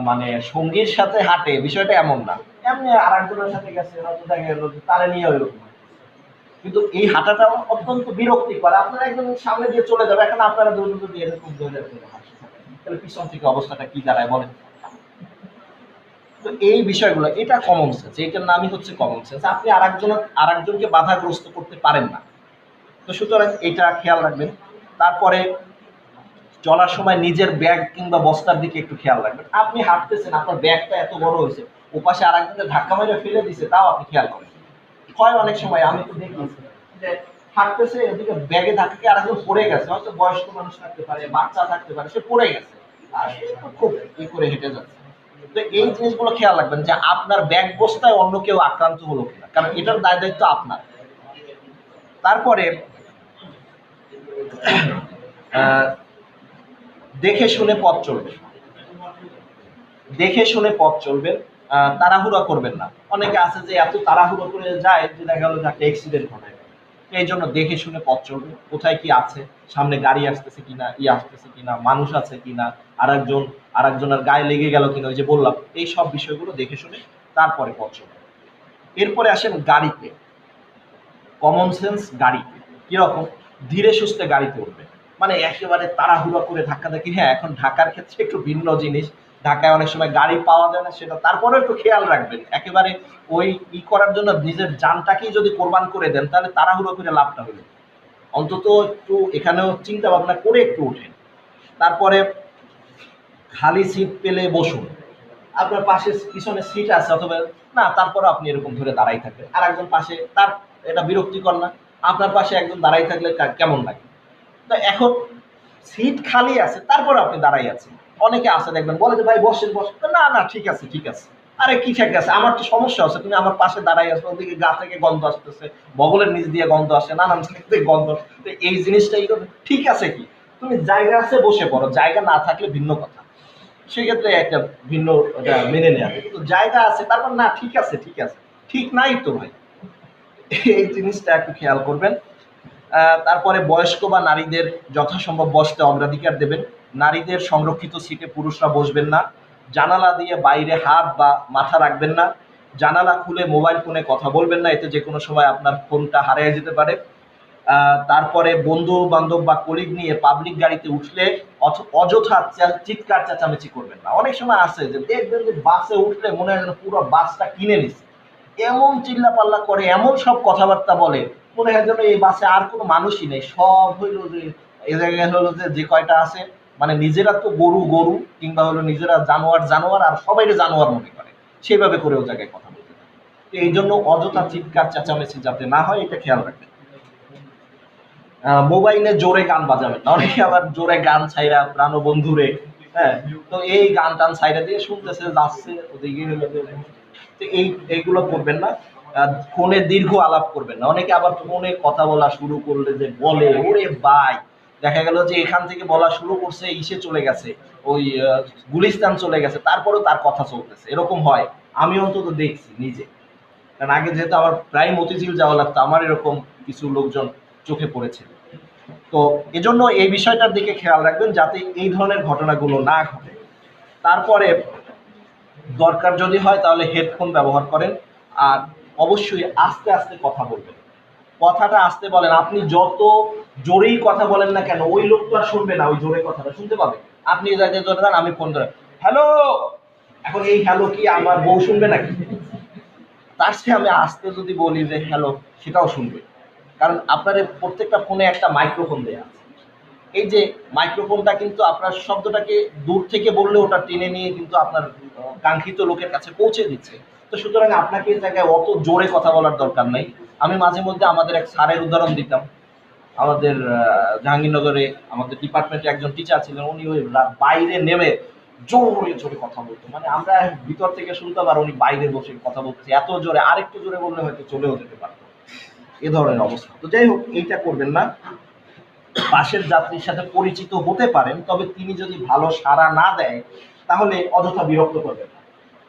মানে সঙ্গীর সাথে হাঁটে, বিষয়টা এমন না, এমনি আর একজনের সাথে গেছে, হয়তো দেখা গেল যে তারা নিয়ে ওইরকম। কিন্তু এই হাঁটাটা অত্যন্ত বিরক্তিকর, আপনারা একদম সামনে দিয়ে চলে যাবে, এখন আপনারা দুজন যদি এরকম ধরে হাঁটতে থাকেন, তাহলে পিছন থেকে অবস্থাটা কি দাঁড়ায় বলেন? তো এই বিষয়গুলো, এটা কমন সেন্স, এইটার নামই হচ্ছে কমন সেন্স। আপনি আরেকজনকে বাধাগ্রস্ত করতে পারেন না। তো সুতরাং এটা খেয়াল রাখবেন। তারপরে চলার সময় নিজের ব্যাগ কিংবা বস্তার দিকে একটু খেয়াল রাখবেন। আপনি হাঁটতেছেন, আপনার ব্যাগটা এত বড় হয়েছে, ওপাশে আরেকজনকে ধাক্কা মেরে ফেলে দিছে, তাও আপনি খেয়াল করেন। হয় অনেক সময়, আমি তো দেখি যে হাঁটতেছে, এদিকে ব্যাগে ধাক্কা খেয়ে আরেকজন পড়ে গেছে, হয়তো বয়স্ক মানুষ থাকতে পারে, বাচ্চা থাকতে পারে, সে পড়ে গেছে আর সে তো খুব করে হেঁটে যাচ্ছে। তো এই জিনিসগুলো খেয়াল রাখবেন যে আপনার ব্যাগ বস্তায় অন্য কেউ আক্রান্ত হলো কিনা, কারণ এটার দায় দায়িত্ব আপনার। তারপরে দেখে শুনে পথ চলবেন, দেখে শুনে পথ চলবেন, তাড়াহুড়া করবেন না। অনেকে আছে যে এত তাড়াহুড়ো করে যায় যে দেখা গেল যে একটা অ্যাক্সিডেন্ট ঘটে। এই জন্য দেখে শুনে পথ চলবেন, কোথায় কি আছে, সামনে গাড়ি আসতেছে কিনা, আসতেছে কিনা, মানুষ আছে কিনা, আরেকজনের গায়ে লেগে গেল কিনা, ওই যে বললাম, এই সব বিষয়গুলো দেখে শুনে তারপরে পথ চলবেন। এরপরে আসেন গাড়িতে, কমন সেন্স গাড়িতে কিরকম, ধীরে সুস্থে গাড়িতে উঠবে, মানে একেবারে তাড়াহুড়া করে ধাক্কা দেখি। হ্যাঁ, এখন ঢাকার ক্ষেত্রে একটু ভিন্ন জিনিস, ঢাকায় অনেক সময় গাড়ি পাওয়া যায় না, সেটা তারপরেও একটু খেয়াল রাখবেন। একেবারে ওই করার জন্য নিজের জানটাকেই যদি কোরবান করে দেন, তাহলে তাড়াহুড়ো করে লাভটা হলো। অন্তত একটু এখানেও চিন্তা ভাবনা করে একটু উঠেন। তারপরে খালি সিট পেলে বসুন। আপনার পাশে পিছনে সিট আছে অথবা না, তারপরে আপনি এরকম ধরে দাঁড়াই থাকবেন, আর একজন পাশে তার, এটা বিরক্তিকর না? আপনার পাশে একজন দাঁড়াই থাকলে কেমন লাগে? তো এখন সিট খালি আছে, তারপরে আপনি দাঁড়াই আছেন। অনেকে আছে দেখবেন, বলে যে ভাই বসেন বসেন, না না ঠিক আছে ঠিক আছে। আরে কি ঠিক আছে, আমার তো সমস্যা আছে, তুমি আমার পাশে দাঁড়াই আছো, ওদিকে গা থেকে গন্ধ আসতেছে, বগলের নিচ দিয়ে গন্ধ আসে, নানান থেকে গন্ধ। তো এই জিনিসটাই ঠিক আছে কি, তুমি জায়গা আছে বসে পড়ো, জায়গা না থাকলে ভিন্ন কথা, সেক্ষেত্রে একটা ভিন্ন মেনে নেওয়া যায়। কিন্তু জায়গা আছে, তারপর না ঠিক আছে ঠিক আছে, ঠিক নাই তো ভাই। এই জিনিসটা একটু খেয়াল করবেন। তারপরে বয়স্ক বা নারীদের যথাসম্ভব বসতে অগ্রাধিকার দেবেন। নারীদের সংরক্ষিত সিটে পুরুষরা বসবেন না। জানালা দিয়ে বাইরে হাত বা মাথা রাখবেন না। জানালা খুলে মোবাইল ফোনে কথা বলবেন না, এতে যে কোনো সময় আপনার ফোনটা হারিয়ে যেতে পারে। তারপরে বন্ধু বান্ধব বা কলিগ নিয়ে পাবলিক গাড়িতে উঠলে অযথা চিৎকার চেঁচামেচি করবেন না। অনেক সময় আছে যে দেখবেন যে বাসে উঠলে মনে হয় যেন পুরো বাসটা কিনে নিচ্ছে, এমন চিল্লা পাল্লা করে, এমন সব কথাবার্তা বলে, মনে হয় যেন এই বাসে আর কোনো মানুষই নেই, সব হইলো যে এই জায়গায় হলো যে যে কয়টা আছে, মানে নিজেরা তো গরু গরু, কিংবা হলো নিজেরা জানোয়ার জানোয়ার, আর সবাই জানোয়ার মনে করে, সেইভাবে করে ও জায়গায় কথা বলতে থাকে। তো এই জন্য অযথা চিৎকার চেঁচামেচি যাতে না হয়, এটা খেয়াল রাখবেন। মোবাইলে জোরে গান বাজাবেন না। অনেকে আবার জোরে গান ছাইরা প্রাণবন্ধুরে, হ্যাঁ, তো এই গান টান ছাইরা দিয়ে শুনতেছে, যাচ্ছে ওদিকে তো এইগুলো করবেন না। ফোনে দীর্ঘ আলাপ করবেন না। অনেকে আবার ফোনে কথা বলা শুরু করলে যে বলে, ওরে ভাই, দেখা গেল যে এখান থেকে বলা শুরু করছে, ইসে চলে গেছে, ওই গুলিস্তান চলে গেছে, তারপরেও তার কথা চলতেছে, এরকম হয়। আমি অন্তত দেখছি নিজে, কারণ আগে যেহেতু আমার প্রায় মতিঝিল যাওয়া লাগতো, আমার এরকম কিছু লোকজন চোখে পড়েছে। তো এজন্য এই বিষয়টার দিকে খেয়াল রাখবেন যাতে এই ধরনের ঘটনাগুলো না ঘটে। তারপরে দরকার যদি হয় তাহলে হেডফোন ব্যবহার করেন, আর অবশ্যই আস্তে আস্তে কথা বলবেন। কথাটা আস্তে বলেন, আপনি যত জোরেই কথা বলেন না কেন, ওই লোক তো আর শুনবে না, ওই জোরে কথাটা শুনতে পাবে। আপনি এই জায়গায় ধরে দেন, আমি ফোন ধরে হ্যালো, এখন এই হ্যালো কি আমার বউ শুনবে নাকি? তার চেয়ে আমি আস্তে যদি বলি যে হ্যালো, সেটাও শুনবে। কারণ আপনার প্রত্যেকটা ফোনে একটা মাইক্রোফোন দেয়া আছে। এই যে মাইক্রোফোনটা কিন্তু আপনার শব্দটাকে দূর থেকে বললে ওটা টেনে নিয়ে কিন্তু আপনার কাঙ্ক্ষিত লোকের কাছে পৌঁছে দিচ্ছে। তো সুতরাং আপনাকে এই জায়গায় অত জোরে কথা বলার দরকার নাই। আমি মাঝে মধ্যে আমাদের এক স্যারের উদাহরণ দিতাম। আমাদের জাহাঙ্গীরনগরে আমাদের ডিপার্টমেন্টে একজন টিচার ছিলেন, উনি ওই বাইরে নেমে জোরে জোরে কথা বলতো, মানে আমরা ভিতর থেকে শুনতাম, আর উনি বাইরে বসে কথা বলছে এত জোরে, আরেকটু জোরে বললে হয়তো চলেও যেতে পারতো। এ ধরনের অবস্থা। তো যাই হোক, এইটা করবেন না। পাশের যাত্রীর সাথে পরিচিত হতে পারেন, তবে তিনি যদি ভালো সাড়া না দেয় তাহলে অযথা বিরক্ত করবেন না।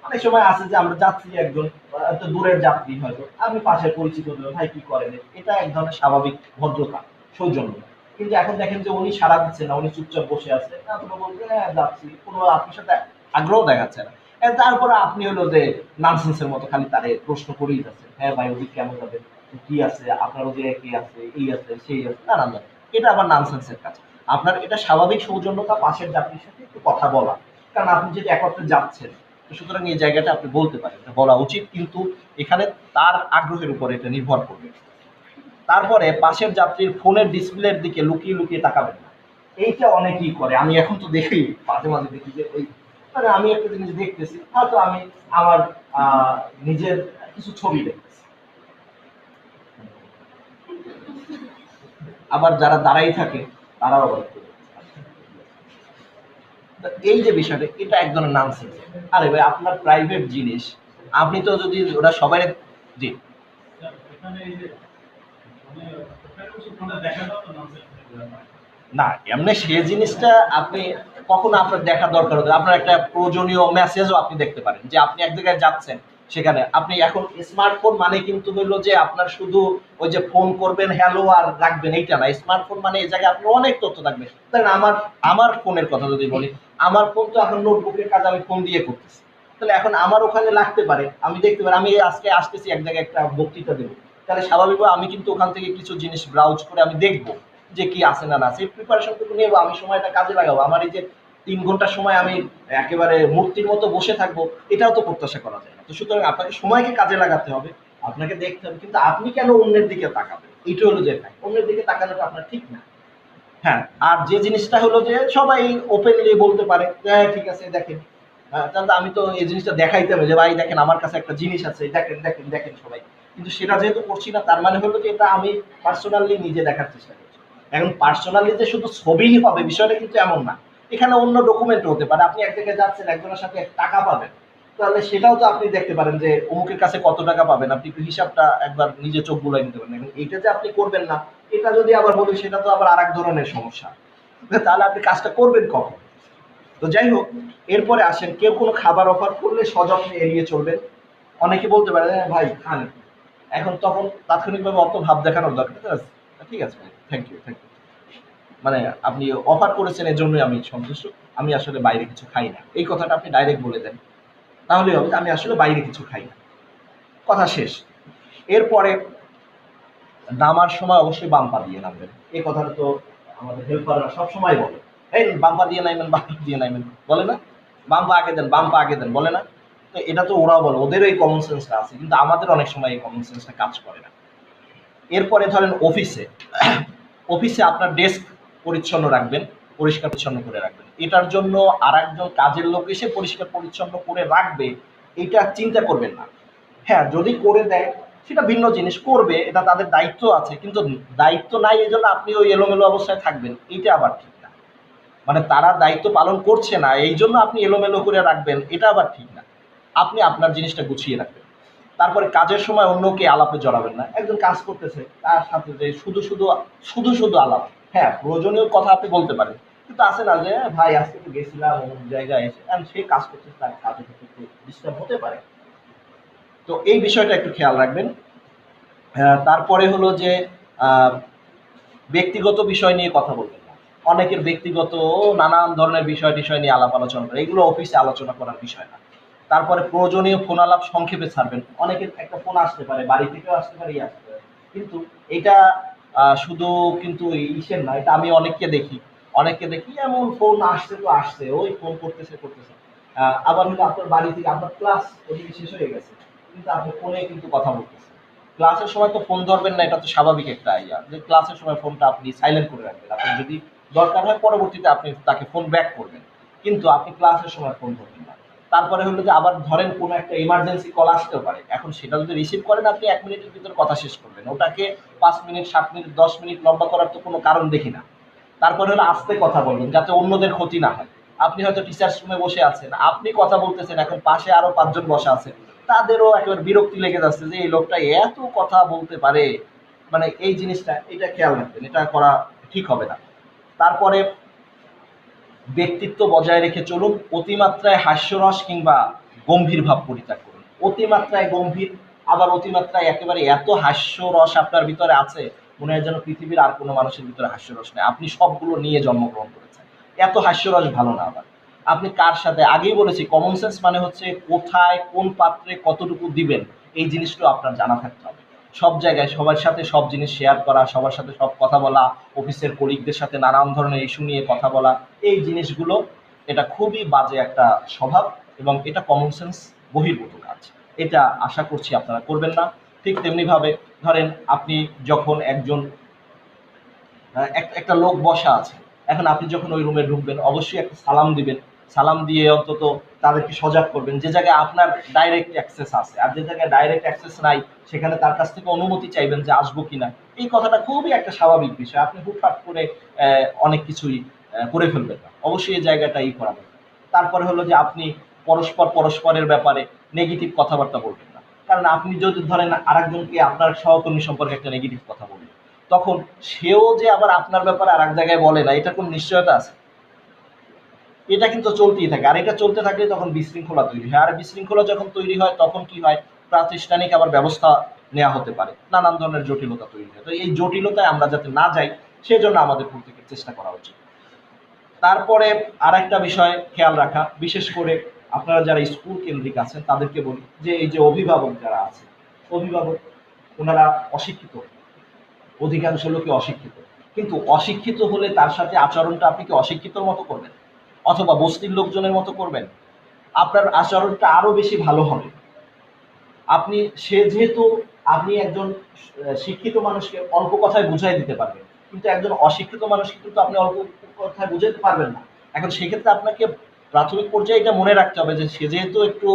অনেক সময় আছে যে আমরা যাত্রী একজন, একটা দূরের যাত্রী, হয়তো আমি পাশে পরিচিত হলো, ভাই কি করেন, এটা এক ধরনের স্বাভাবিক ভদ্রতা, সৌজন্য। কিন্তু এখন দেখেন যে উনি সাড়া দিচ্ছে না, উনি চুপচাপ বসে আছে, তারপরে বলছে হ্যাঁ যাচ্ছি, কোনো আপনার সাথে আগ্রহ দেখাচ্ছে না। তারপরে আপনি হলো যে নানসেন্সের মতো খালি তারে প্রশ্ন করেই যাচ্ছেন, হ্যাঁ ভাই ওদিক কেমন যাবে, কি আছে আপনার ওদিকে, কি আছে, এই আছে সেই আছে, নানান। এটা আবার নানসেন্সের কাজ। আপনার এটা স্বাভাবিক সৌজন্যতা পাশের যাত্রীর সাথে একটু কথা বলা, কারণ আপনি যদি একত্রে যাচ্ছেন, তো সুতরাং এই জায়গাটা আপনি বলতে পারেন, বলা উচিত, কিন্তু এখানে তার আগ্রহের উপর এটা নির্ভর করবে। তারপরে পাশের যাত্রীর ফোনের ডিসপ্লের দিকে লুকিয়ে লুকিয়ে তাকাবেন না। এইটা অনেকেই করে, আমি এখন তো দেখি মাঝে মাঝে দেখি যে ওই মানে আমি একটা জিনিস দেখতেছি, হয়তো আমি আমার নিজের কিছু ছবি দেখতেছি, আবার যারা দাঁড়াই থাকে তারাও আবার এই যে বিষয়টা, এটা এক ধরনের নানসেন্স। আরে ভাই আপনার প্রাইভেট জিনিস, আপনি তো যদি ওরা সবাই, জি না এমনি সে জিনিসটা আপনি কখনো আপনার দেখা দরকার হতো, আপনার একটা প্রয়োজনীয় মেসেজও আপনি দেখতে পারেন যে আপনি এক জায়গায় যাচ্ছেন, সেখানে আপনি এখন স্মার্টফোন মানে কিন্তু হইলো যে আপনার শুধু ওই যে ফোন করবেন হ্যালো আর রাখবেন এইটা না, স্মার্টফোন মানে এই জায়গায় আপনার অনেক তথ্য থাকবে। তাহলে আমার আমার ফোনের কথা যদি বলি, আমার ফোন তো এখন নোটবুকের কাজ আমি ফোন দিয়ে করতেছি, তাহলে এখন আমার ওখানে লাগতে পারে, আমি দেখতে পারি আমি আজকে আসতেছি এক জায়গায় একটা বক্তৃতা দেবো, তাহলে স্বাভাবিকভাবে আমি কিন্তু ওখান থেকে কিছু জিনিস ব্রাউজ করে আমি দেখবো যে কি আছে না আছে, প্রিপারেশনটুকু নেবো, আমি সময়টা কাজে লাগাবো। আমার এই যে 3 ঘন্টা সময় আমি একেবারে মূর্তির মতো বসে থাকবো, এটাও তো প্রত্যাশা করা যায় না। তো সুতরাং আপনাকে সময়কে কাজে লাগাতে হবে, আপনাকে দেখতে হবে, কিন্তু আপনি কেন অন্যের দিকে তাকাবেন, এইটা হলো যে অন্যের দিকে তাকানোটা আপনার ঠিক না। হ্যাঁ, আর যে জিনিসটা হলো যে সবাই ওপেনলি বলতে পারে যে হ্যাঁ ঠিক আছে দেখেন, তাহলে আমি তো এই জিনিসটা দেখাইতে হবে যে ভাই দেখেন আমার কাছে একটা জিনিস আছে, দেখেন দেখেন দেখেন সবাই, কিন্তু সেটা যেহেতু করছি না তার মানে হলো যে এটা আমি পার্সোনালি নিজে দেখার চেষ্টা করছি। এখন পার্সোনালি যে শুধু ছবিই হবে বিষয়টা কিন্তু এমন না, এখানে অন্য ডকুমেন্ট হতে পারে, আপনি এক জায়গায় যাচ্ছেন একজনের সাথে টাকা পাবেন, তাহলে সেটাও তো আপনি দেখতে পারেন যে অমুকের কাছে কত টাকা পাবেন, আপনি একটু হিসাবটা একবার নিজে চোখ বুলাই নিতে পারেন। এখন এইটা যে আপনি করবেন না, এটা যদি আবার বলি সেটা তো আবার আরেক ধরনের সমস্যা, তাহলে আপনি কাজটা করবেন কখন? তো যাই হোক, এরপরে আসেন কেউ কোনো খাবার অফার করলে সযত্নে এড়িয়ে চলবেন। অনেকে বলতে পারে হ্যাঁ ভাই খান, এখন তখন তাৎক্ষণিকভাবে অত ভাব দেখানোর দরকার নেই। ঠিক আছে ভাই, থ্যাংক ইউ থ্যাংক ইউ, মানে আপনি অফার করেছেন এর জন্যই আমি সন্তুষ্ট, আমি আসলে বাইরে কিছু খাই না, এই কথাটা আপনি ডাইরেক্ট বলে দেন, তাহলেই হবে যে আমি আসলে বাইরে কিছু খাই না, কথা শেষ। এরপরে নামার সময় অবশ্যই বাম পা দিয়ে নামবেন, এই কথাটা তো আমাদের হেল্পাররা সবসময় বলে, এই বাম পা দিয়ে নামবেন, বাম পা দিয়ে নামবেন, বলে না? বাম পা আগে দেন, বাম পা আগে দেন, বলে না? তো এটা তো ওরাও বলে, ওদেরও এই কমন সেন্সটা আছে, কিন্তু আমাদের অনেক সময় এই কমন সেন্সটা কাজ করে না। এরপরে ধরেন অফিসে, অফিসে আপনার ডেস্ক পরিচ্ছন্ন রাখবেন, পরিষ্কার পরিচ্ছন্ন করে রাখবেন, এটার জন্য আর একজন কাজের লোক এসে পরিষ্কার পরিচ্ছন্ন করে রাখবে এটা চিন্তা করবেন না। হ্যাঁ যদি করে দেয় সেটা ভিন্ন জিনিস, করবে, এটা তাদের দায়িত্ব আছে, কিন্তু দায়িত্ব নাই এই জন্য আপনি ওই এলোমেলো অবস্থায় থাকবেন, এইটা আবার ঠিক না। মানে তারা দায়িত্ব পালন করছে না এই জন্য আপনি এলোমেলো করে রাখবেন, এটা আবার ঠিক না। আপনি আপনার জিনিসটা গুছিয়ে রাখবেন। তারপরে কাজের সময় অন্যকে আলাপে জড়াবেন না, একজন কাজ করতেছে তার সাথে যে শুধু শুধু শুধু শুধু আলাপ, হ্যাঁ প্রয়োজনীয় কথা আপনি বলতে পারেন, কিন্তু আছে না যে ভাই আজকে তো গেছিলাম অমুক জায়গায় এসে, and সে কাজ করতেছে, তার কাজের ক্ষেত্রে একটু ডিস্টার্ব হতে পারে। তো এই বিষয়টা একটু খেয়াল রাখবেন। তারপরে হলো যে আহ, ব্যক্তিগত বিষয় নিয়ে কথা বলবেন না। অনেকের ব্যক্তিগত নানান ধরনের বিষয় টিষয় নিয়ে আলাপ আলোচনা করে, এগুলো অফিসে আলোচনা করার বিষয় না। তারপরে প্রয়োজনীয় ফোন আলাপ সংক্ষেপে ছাড়বেন, অনেকের একটা ফোন আসতে পারে, বাড়ি থেকেও আসতে পারে, আসতে পারে, কিন্তু এটা শুধু কিন্তু ইসের না, এটা আমি অনেককে দেখি এমন ফোন আসছে তো আসছে, ওই ফোন করতেছে করতেছে। আবার হলো আপনার বাড়ি থেকে আপনার ক্লাস ওদিকে শেষ হয়ে গেছে, কিন্তু আপনি ফোনে কিন্তু কথা বলতেছেন। ক্লাসের সময় তো ফোন ধরবেন না, এটা তো স্বাভাবিক একটা ইয়া যে ক্লাসের সময় ফোনটা আপনি সাইলেন্ট করে রাখবেন, আপনার যদি দরকার হয় পরবর্তীতে আপনি তাকে ফোন ব্যাক করবেন, কিন্তু আপনি ক্লাসের সময় ফোন ধরবেন না। তারপরে হলো যে আবার ধরেন কোনো একটা ইমার্জেন্সি কল আসতেও পারে, এখন সেটা যদি রিসিভ করেন আপনি 1 মিনিটের ভিতরে কথা শেষ করবেন, ওটাকে 5 মিনিট 7 মিনিট 10 মিনিট লম্বা করার তো কোনো কারণ দেখি না। তারপরে হলো আস্তে কথা বলবেন যাতে অন্যদের ক্ষতি না হয়। আপনি হয়তো টিচার্স রুমে বসে আছেন, আপনি কথা বলতেছেন, এখন পাশে আরো 5 জন বসা আছে, তাদেরও একেবারে বিরক্তি লেগে যাচ্ছে যে এই লোকটা এত কথা বলতে পারে, মানে এই জিনিসটা এটা খেয়াল রাখবেন, এটা করা ঠিক হবে না। তারপরে ব্যক্তিত্ব বজায় রেখে চলুন, অতিমাত্রায় হাস্যরস কিংবা গম্ভীর ভাব পরিত্যাগ করুন। অতিমাত্রায় গম্ভীর, আবার অতিমাত্রায় একেবারে এত হাস্যরস আপনার ভিতরে আছে, মনে হয় যেন পৃথিবীর আর কোনো মানুষের ভিতরে হাস্যরস নেই, আপনি সবগুলো নিয়ে জন্মগ্রহণ করেছেন। এত হাস্যরস ভালো না। আবার আপনি কার সাথে, আগেই বলেছি কমন সেন্স মানে হচ্ছে কোথায় কোন পাত্রে কতটুকু দিবেন, এই জিনিসগুলো আপনার জানা থাকতে হবে। সব জায়গায় সবার সাথে সব জিনিস শেয়ার করা, সবার সাথে সব কথা বলা, অফিসের কলিগদের সাথে নানান ধরনের ইস্যু নিয়ে কথা বলা, এই জিনিসগুলো এটা খুবই বাজে একটা স্বভাব। এবং এটা কমন সেন্স বহির্ভূত কাজ। এটা আশা করছি আপনারা করবেন না। ঠিক তেমনিভাবে ধরেন আপনি যখন একজন একটা লোক বসা আছে, এখন আপনি যখন ওই রুমে ঢুকবেন অবশ্যই একটা সালাম দিবেন। সালাম দিয়ে অন্তত তাদেরকে সজাগ করবেন যে জায়গায় আপনার ডাইরেক্ট অ্যাক্সেস আছে, আর যে জায়গায় ডাইরেক্ট অ্যাক্সেস নাই সেখানে তার কাছ থেকে অনুমতি চাইবেন যে আসবো কিনা। এই কথাটা খুবই একটা স্বাভাবিক বিষয়, আপনি হুটহাট করে অনেক কিছুই করে ফেলবেন না, অবশ্যই এই জায়গাটা করা দরকার। তারপরে হলো যে আপনি পরস্পরের ব্যাপারে নেগেটিভ কথাবার্তা বলবেন না, কারণ আপনি যদি ধরেন আরেকজনকে আপনার সহকর্মী সম্পর্কে একটা নেগেটিভ কথা বলবেন, তখন সেও যে আবার আপনার ব্যাপারে আর এক জায়গায় বলে না, এটা কোনো নিশ্চয়তা আছে? এটা কিন্তু চলতেই থাকে, আর এটা চলতে থাকলে তখন বিশৃঙ্খলা তৈরি হয়, আর বিশৃঙ্খলা যখন তৈরি হয় তখন কি হয়, প্রাতিষ্ঠানিক আবার ব্যবস্থা নেওয়া হতে পারে, নানান ধরনের জটিলতা তৈরি হয়। তো এই জটিলতায় আমরা যাতে না যাই সেজন্য আমাদের প্রত্যেকের চেষ্টা করা উচিত। তারপরে আর একটা বিষয় খেয়াল রাখা, বিশেষ করে আপনারা যারা স্কুল কেন্দ্রিক আছেন তাদেরকে বলি যে এই যে অভিভাবক যারা আছে, অভিভাবক ওনারা অশিক্ষিত, অধিকাংশ লোকই অশিক্ষিত, কিন্তু অশিক্ষিত হলে তার সাথে আচরণটা আপনি কি অশিক্ষিতর মতো করবেন অথবা বস্তির লোকজনের মতো করবেন? আপনার আচরণটা আরো বেশি ভালো হবে। আপনি সে যেহেতু আপনি একজন শিক্ষিত মানুষকে অল্প কথায় বুঝাই দিতে পারবেন, কিন্তু একজন অশিক্ষিত মানুষকে কিন্তু আপনি অল্প কথায় বুঝাতে পারবেন না। এখন সেক্ষেত্রে আপনাকে প্রাথমিক পর্যায়ে এটা মনে রাখতে হবে যে সে যেহেতু একটু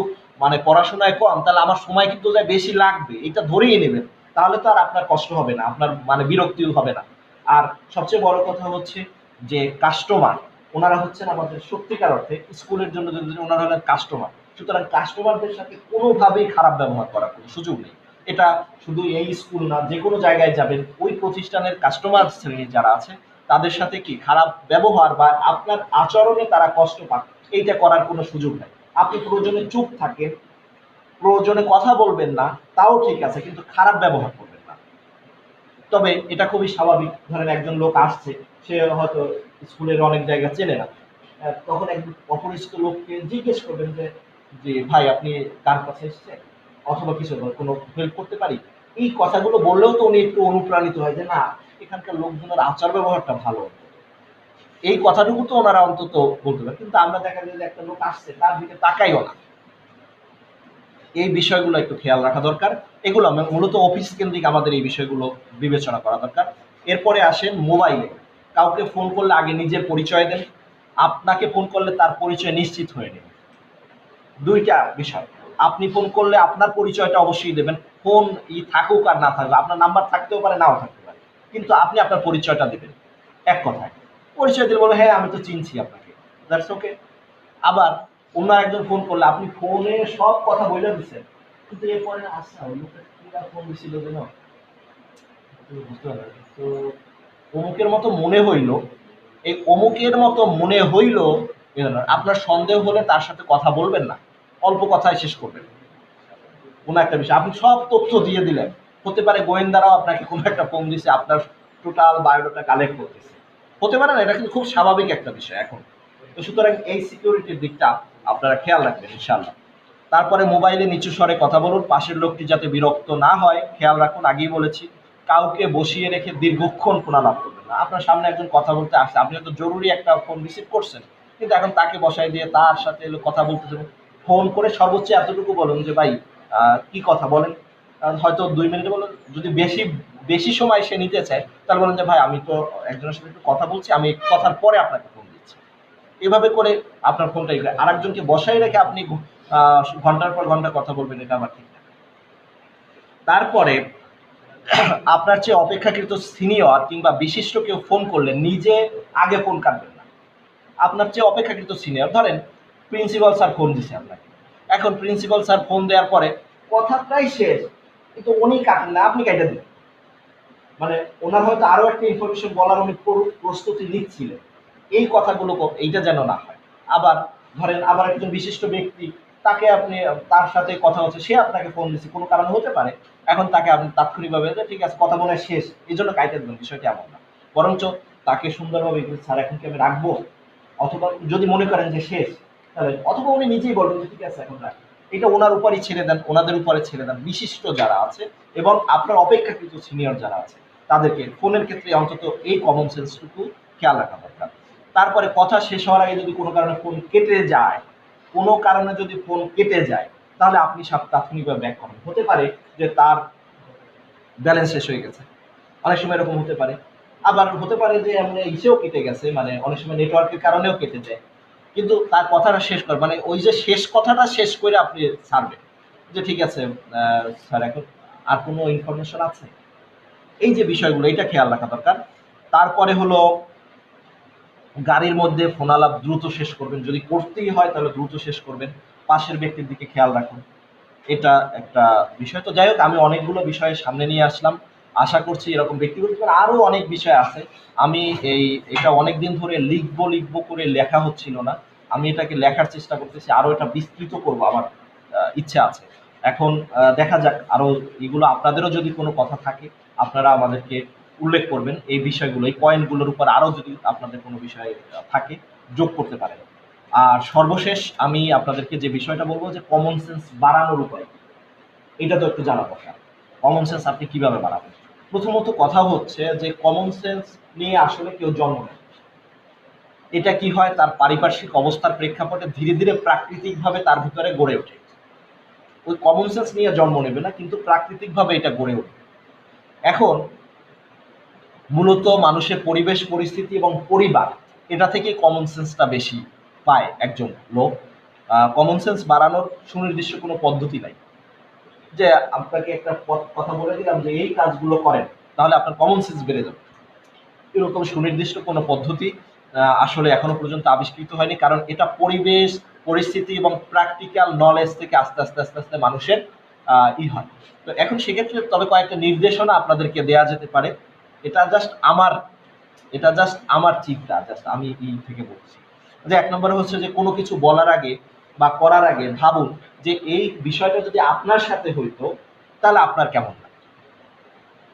মানে পড়াশোনায় কম, তাহলে আমার সময় কিন্তু যা বেশি লাগবে এটা ধরেই নেবেন। তাহলে তো আর আপনার কষ্ট হবে না, আপনার মানে বিরক্তিও হবে না। আর সবচেয়ে বড় কথা হচ্ছে যে কাস্টমার, ওনারা হচ্ছেন আমাদের সত্যিকার অর্থে স্কুলের জন্য যদি ওনারা হলেন কাস্টমার, সুতরাং কাস্টমারদের সাথে কোনোভাবেই খারাপ ব্যবহার করার কোনো সুযোগ নেই। এটা শুধু এই স্কুল না, যে কোনো জায়গায় যাবেন ওই প্রতিষ্ঠানের কাস্টমার শ্রেণী যারা আছে তাদের সাথে কি খারাপ ব্যবহার বা আপনার আচরণে তারা কষ্ট পান, এইটা করার কোনো সুযোগ নেই। আপনি প্রয়োজনে চুপ থাকেন, প্রয়োজনে কথা বলবেন না, তাও ঠিক আছে, কিন্তু খারাপ ব্যবহার করবেন না। তবে এটা খুবই স্বাভাবিক, ধরেন একজন লোক আসছে, সে হয়তো স্কুলের অনেক জায়গা চেনে না, তখন একজন অপরিচিত লোককে জিজ্ঞেস করবেন যে যে ভাই আপনি কার কাছে এসেছেন অথবা কিছু কোনো হেল্প করতে পারি। এই কথাগুলো বললেও তো উনি একটু অনুপ্রাণিত হয় যে না, এখানকার লোকজনের আচার ব্যবহারটা ভালো, এই কথাটুকু তো ওনারা অন্তত বলতে পারে। কিন্তু আমরা দেখা যায় যে একটা লোক আসছে তার দিকে তাকাইও না। এই বিষয়গুলো একটু খেয়াল রাখা দরকার। এগুলো মূলত অফিস কেন্দ্রিক আমাদের এই বিষয়গুলো বিবেচনা করা দরকার। এরপরে আসেন মোবাইলে, কাউকে ফোন করলে আগে নিজের পরিচয় দেন, আপনাকে ফোন করলে তার পরিচয় নিশ্চিত হয়ে নিন। দুইটা বিষয়, আপনি ফোন করলে আপনার পরিচয়টা অবশ্যই দেবেন, ফোন থাকুক আর না থাকুক, আপনার নাম্বার থাকতেও পারে নাও থাকতে পারে, কিন্তু আপনি আপনার পরিচয়টা দেবেন। এক কথায় পরিচয় দিলে বলবো হ্যাঁ আমি তো চিনছি আপনাকে, দ্যাটস ওকে। আবার অন্য একজন ফোন করলে আপনি ফোনে সব কথা বলে দিচ্ছেন, কিন্তু এরপরে আচ্ছা ওই লোকটা কিরা ফোন দিছিল যেন, তো বুঝতে পারলেন তো অমুকের মতো মনে হইল, এই অমুকের মতো মনে হইল আপনার সন্দেহ হলে তার সাথে কথা বলবেন না, অল্প কথায় শেষ করবেন। কোনো একটা বিষয় আপনি সব তথ্য দিয়ে দিলেন, হতে পারে গোয়েন্দারাও আপনাকে কোনো একটা ফোন দিছে, আপনার টোটাল বায়োডাটা কালেক্ট করতেছে, হতে পারে না, এটা কিন্তু খুব স্বাভাবিক একটা বিষয় এখন। তো সুতরাং এই সিকিউরিটির দিকটা আপনারা খেয়াল রাখবেন ইনশাল্লাহ। তারপরে মোবাইলে নিচু স্বরে কথা বলুন, পাশের লোকটি যাতে বিরক্ত না হয় খেয়াল রাখুন। আগেই বলেছি, কাউকে বসিয়ে রেখে দীর্ঘক্ষণ ফোনালাপ করবেন না। আপনার সামনে একজন কথা বলতে আসছে, আপনি হয়তো জরুরি একটা ফোন রিসিভ করছেন, কিন্তু এখন তাকে বসাই দিয়ে তার সাথে কথা বলতে দেবেন। ফোন করে সর্বোচ্চ এতটুকু বলুন যে ভাই কি কথা বলেন, হয়তো 2 মিনিট বলুন। যদি বেশি বেশি সময় সে নিতে চায় তাহলে বলেন যে ভাই আমি তো একজনের সাথে একটু কথা বলছি, আমি কথার পরে আপনাকে ফোন দিচ্ছি। এভাবে করে আপনার ফোনটা আরেকজনকে বসাই রেখে আপনি ঘন্টার পর ঘন্টা কথা বলবেন, এটা আবার ঠিক না। তারপরে আপনার চেয়ে অপেক্ষাকৃত সিনিয়র কিংবা বিশিষ্ট কেউ ফোন করলে নিজে আগে ফোন কাটবেন না। আপনার চেয়ে অপেক্ষাকৃত সিনিয়র, ধরেন প্রিন্সিপাল স্যার ফোন দিছে আপনাকে, এখন প্রিন্সিপাল স্যার ফোন দেওয়ার পরে কথা প্রায় শেষ, কিন্তু উনি কাটেন না, আপনি কেটে দিন। মানে ওনার হয়তো আরো একটা ইনফরমেশন বলার উনি প্রস্তুতি নিচ্ছিলেন, এই কথাগুলো এইটা যেন না হয়। আবার ধরেন আবার একজন বিশিষ্ট ব্যক্তি, তাকে আপনি তার সাথে কথা হচ্ছে, সে আপনাকে ফোন দিচ্ছে কোনো কারণে হতে পারে, এখন তাকে আপনি তাৎক্ষণিকভাবে ঠিক আছে কথা মনে হয় শেষ এই জন্য কাইটে দেবেন, বিষয়টা এমন না। বরঞ্চ তাকে সুন্দরভাবে স্যার এখন কি আমি রাখবো, অথবা যদি মনে করেন যে শেষ তাহলে, অথবা উনি নিজেই বলবেন যে ঠিক আছে এখন রাখ। এটা ওনার উপরই ছেড়ে দেন, ওনাদের উপরে ছেড়ে দেন, বিশিষ্ট যারা আছে এবং আপনার অপেক্ষাকৃত সিনিয়র যারা আছে তাদেরকে ফোনের ক্ষেত্রে অন্তত এই কমন সেন্সটুকু খেয়াল রাখা দরকার। তারপরে কথা শেষ হওয়ার আগে যদি কোনো কারণে ফোন কেটে যায়, কোনো কারণে যদি ফোন কেটে যায় তাহলে আপনি তাৎক্ষণিকভাবে ব্যাক করেন। হতে পারে যে তার ব্যালেন্স শেষ হয়ে গেছে, অনেক সময় এরকম হতে পারে। আবার হতে পারে যে এমনি ইসেও কেটে গেছে, মানে অনেক সময় নেটওয়ার্কের কারণেও কেটে যায়। কিন্তু তার কথাটা শেষ কর, মানে ওই যে শেষ কথাটা শেষ করে আপনি ছাড়বেন যে ঠিক আছে স্যার, এখন আর কোনো ইনফরমেশন আছে, এই যে বিষয়গুলো এটা খেয়াল রাখা দরকার। তারপরে হলো গাড়ির মধ্যে ফোন আলাপ দ্রুত শেষ করবেন, যদি করতেই হয় তাহলে দ্রুত শেষ করবেন। পাশের ব্যক্তির দিকে খেয়াল রাখুন, এটা একটা বিষয়। তো যাই হোক, আমি অনেকগুলো বিষয় সামনে নিয়ে আসলাম। আশা করছি এরকম ব্যক্তিগত জীবনে আরো অনেক বিষয় আছে। আমি এটা অনেক দিন ধরে লিখবো লিখবো করে লেখা হচ্ছিল না। আমি এটাকে লেখার চেষ্টা করতেছি, আরো এটা বিস্তৃত করব, আমার ইচ্ছা আছে। এখন দেখা যাক আরো এগুলো, আপনাদেরও যদি কোনো কথা থাকে আপনারা আমাদেরকে উল্লেখ করবেন, এই বিষয়গুলো, এই পয়েন্টগুলোর উপর আরো যদি আপনাদের কোনো বিষয় থাকে যোগ করতে পারেন। আর সর্বশেষ আমি আপনাদেরকে যে বিষয়টা বলবো যে কমন সেন্স বাড়ানোর উপায়, এটা তো একটু জানা দরকার। কমন সেন্স আপনি কিভাবে বাড়াবেন? প্রথমত কথা হচ্ছে যে কমন সেন্স নিয়ে আসলে কেউ জন্ম নেয়, এটা কি হয় তার পারিপার্শ্বিক অবস্থার প্রেক্ষাপটে ধীরে ধীরে প্রাকৃতিকভাবে তার ভিতরে গড়ে ওঠে। ওই কমন সেন্স নিয়ে জন্ম নেবে না, কিন্তু প্রাকৃতিকভাবে এটা গড়ে ওঠে। এখন মূলত মানুষের পরিবেশ পরিস্থিতি এবং পরিবার, এটা থেকে কমন সেন্সটা বেশি পায় একজন লোক। কমন সেন্স বাড়ানোর সুনির্দিষ্ট কোনো পদ্ধতি নাই যে আপনাকে একটা কথা বলে দিলাম যে এই কাজগুলো করেন তাহলে আপনার কমন সেন্স বেড়ে যাবে, এরকম সুনির্দিষ্ট কোনো পদ্ধতি আসলে এখনো পর্যন্ত আবিষ্কৃত হয়নি। কারণ এটা পরিবেশ পরিস্থিতি এবং প্র্যাকটিক্যাল নলেজ থেকে আস্তে আস্তে আস্তে আস্তে মানুষের হয়। তো এখন সেক্ষেত্রে তবে কয়েকটা নির্দেশনা আপনাদেরকে দেয়া যেতে পারে। এটা জাস্ট আমার এটা জাস্ট আমার চিন্তা, জাস্ট আমি এই থেকে বলছি যে এক নম্বরে হচ্ছে যে কোনো কিছু বলার আগে বা করার আগে ভাবুন যে এই বিষয়টা যদি আপনার সাথে হইতো তাহলে আপনার কেমন লাগতো।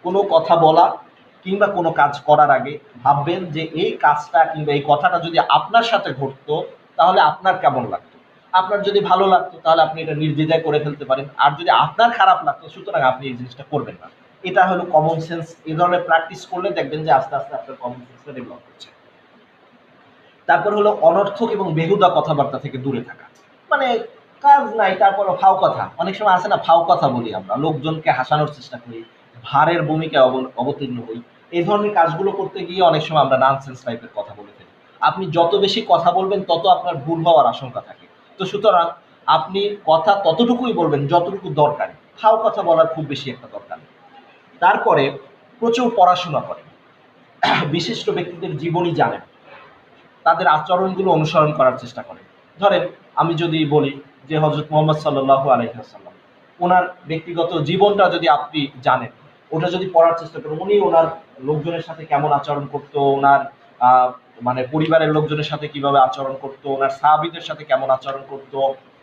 কোনো কথা বলা কিংবা কোনো কাজ করার আগে ভাববেন যে এই কাজটা কিংবা এই কথাটা যদি আপনার সাথে ঘটতো তাহলে আপনার কেমন লাগতো। আপনার যদি ভালো লাগতো তাহলে আপনি এটা নির্দ্বিধায় করে ফেলতে পারেন, আর যদি আপনার খারাপ লাগতো সুতরাং আপনি এই জিনিসটা করবেন না। এটা হলো কমন সেন্স। এই ধরনের প্র্যাকটিস করলে দেখবেন যে আস্তে আস্তে আপনার কমন সেন্সটা ডেভেলপ হচ্ছে। তারপর হলো অনর্থক এবং বেহুদা কথাবার্তা থেকে দূরে থাকা, মানে কাজ নাই তারপরে ফাও কথা, অনেক সময় আছে না ফাও কথা বলি, আমরা লোকজনকে হাসানোর চেষ্টা করি, ভারের ভূমিকায় অবতীর্ণ হই। এই ধরনের কাজগুলো করতে গিয়ে অনেক সময় আমরা নানসেন্স টাইপের কথা বলে ফেলি। আপনি যত বেশি কথা বলবেন তত আপনার ভুল হওয়ার আশঙ্কা থাকে। তো সুতরাং আপনি কথা ততটুকুই বলবেন যতটুকু দরকারি, ফাও কথা বলার খুব বেশি একটা দরকার নেই। তারপরে প্রচুর পড়াশোনা করেন, বিশিষ্ট ব্যক্তিদের জীবনী জানেন, তাদের আচরণগুলো অনুসরণ করার চেষ্টা করেন। ধরেন আমি যদি বলি যে হযরত মুহাম্মদ সাল্লাল্লাহু আলাইহি ওয়াসাল্লাম, ওনার ব্যক্তিগত জীবনটা যদি আপনি জানেন, ওটা যদি পড়ার চেষ্টা করেন, উনি ওনার লোকজনের সাথে কেমন আচরণ করতো, ওনার আহ, মানে পরিবারের লোকজনের সাথে কিভাবে আচরণ করতো, ওনার সাহাবীদের সাথে কেমন আচরণ করতো,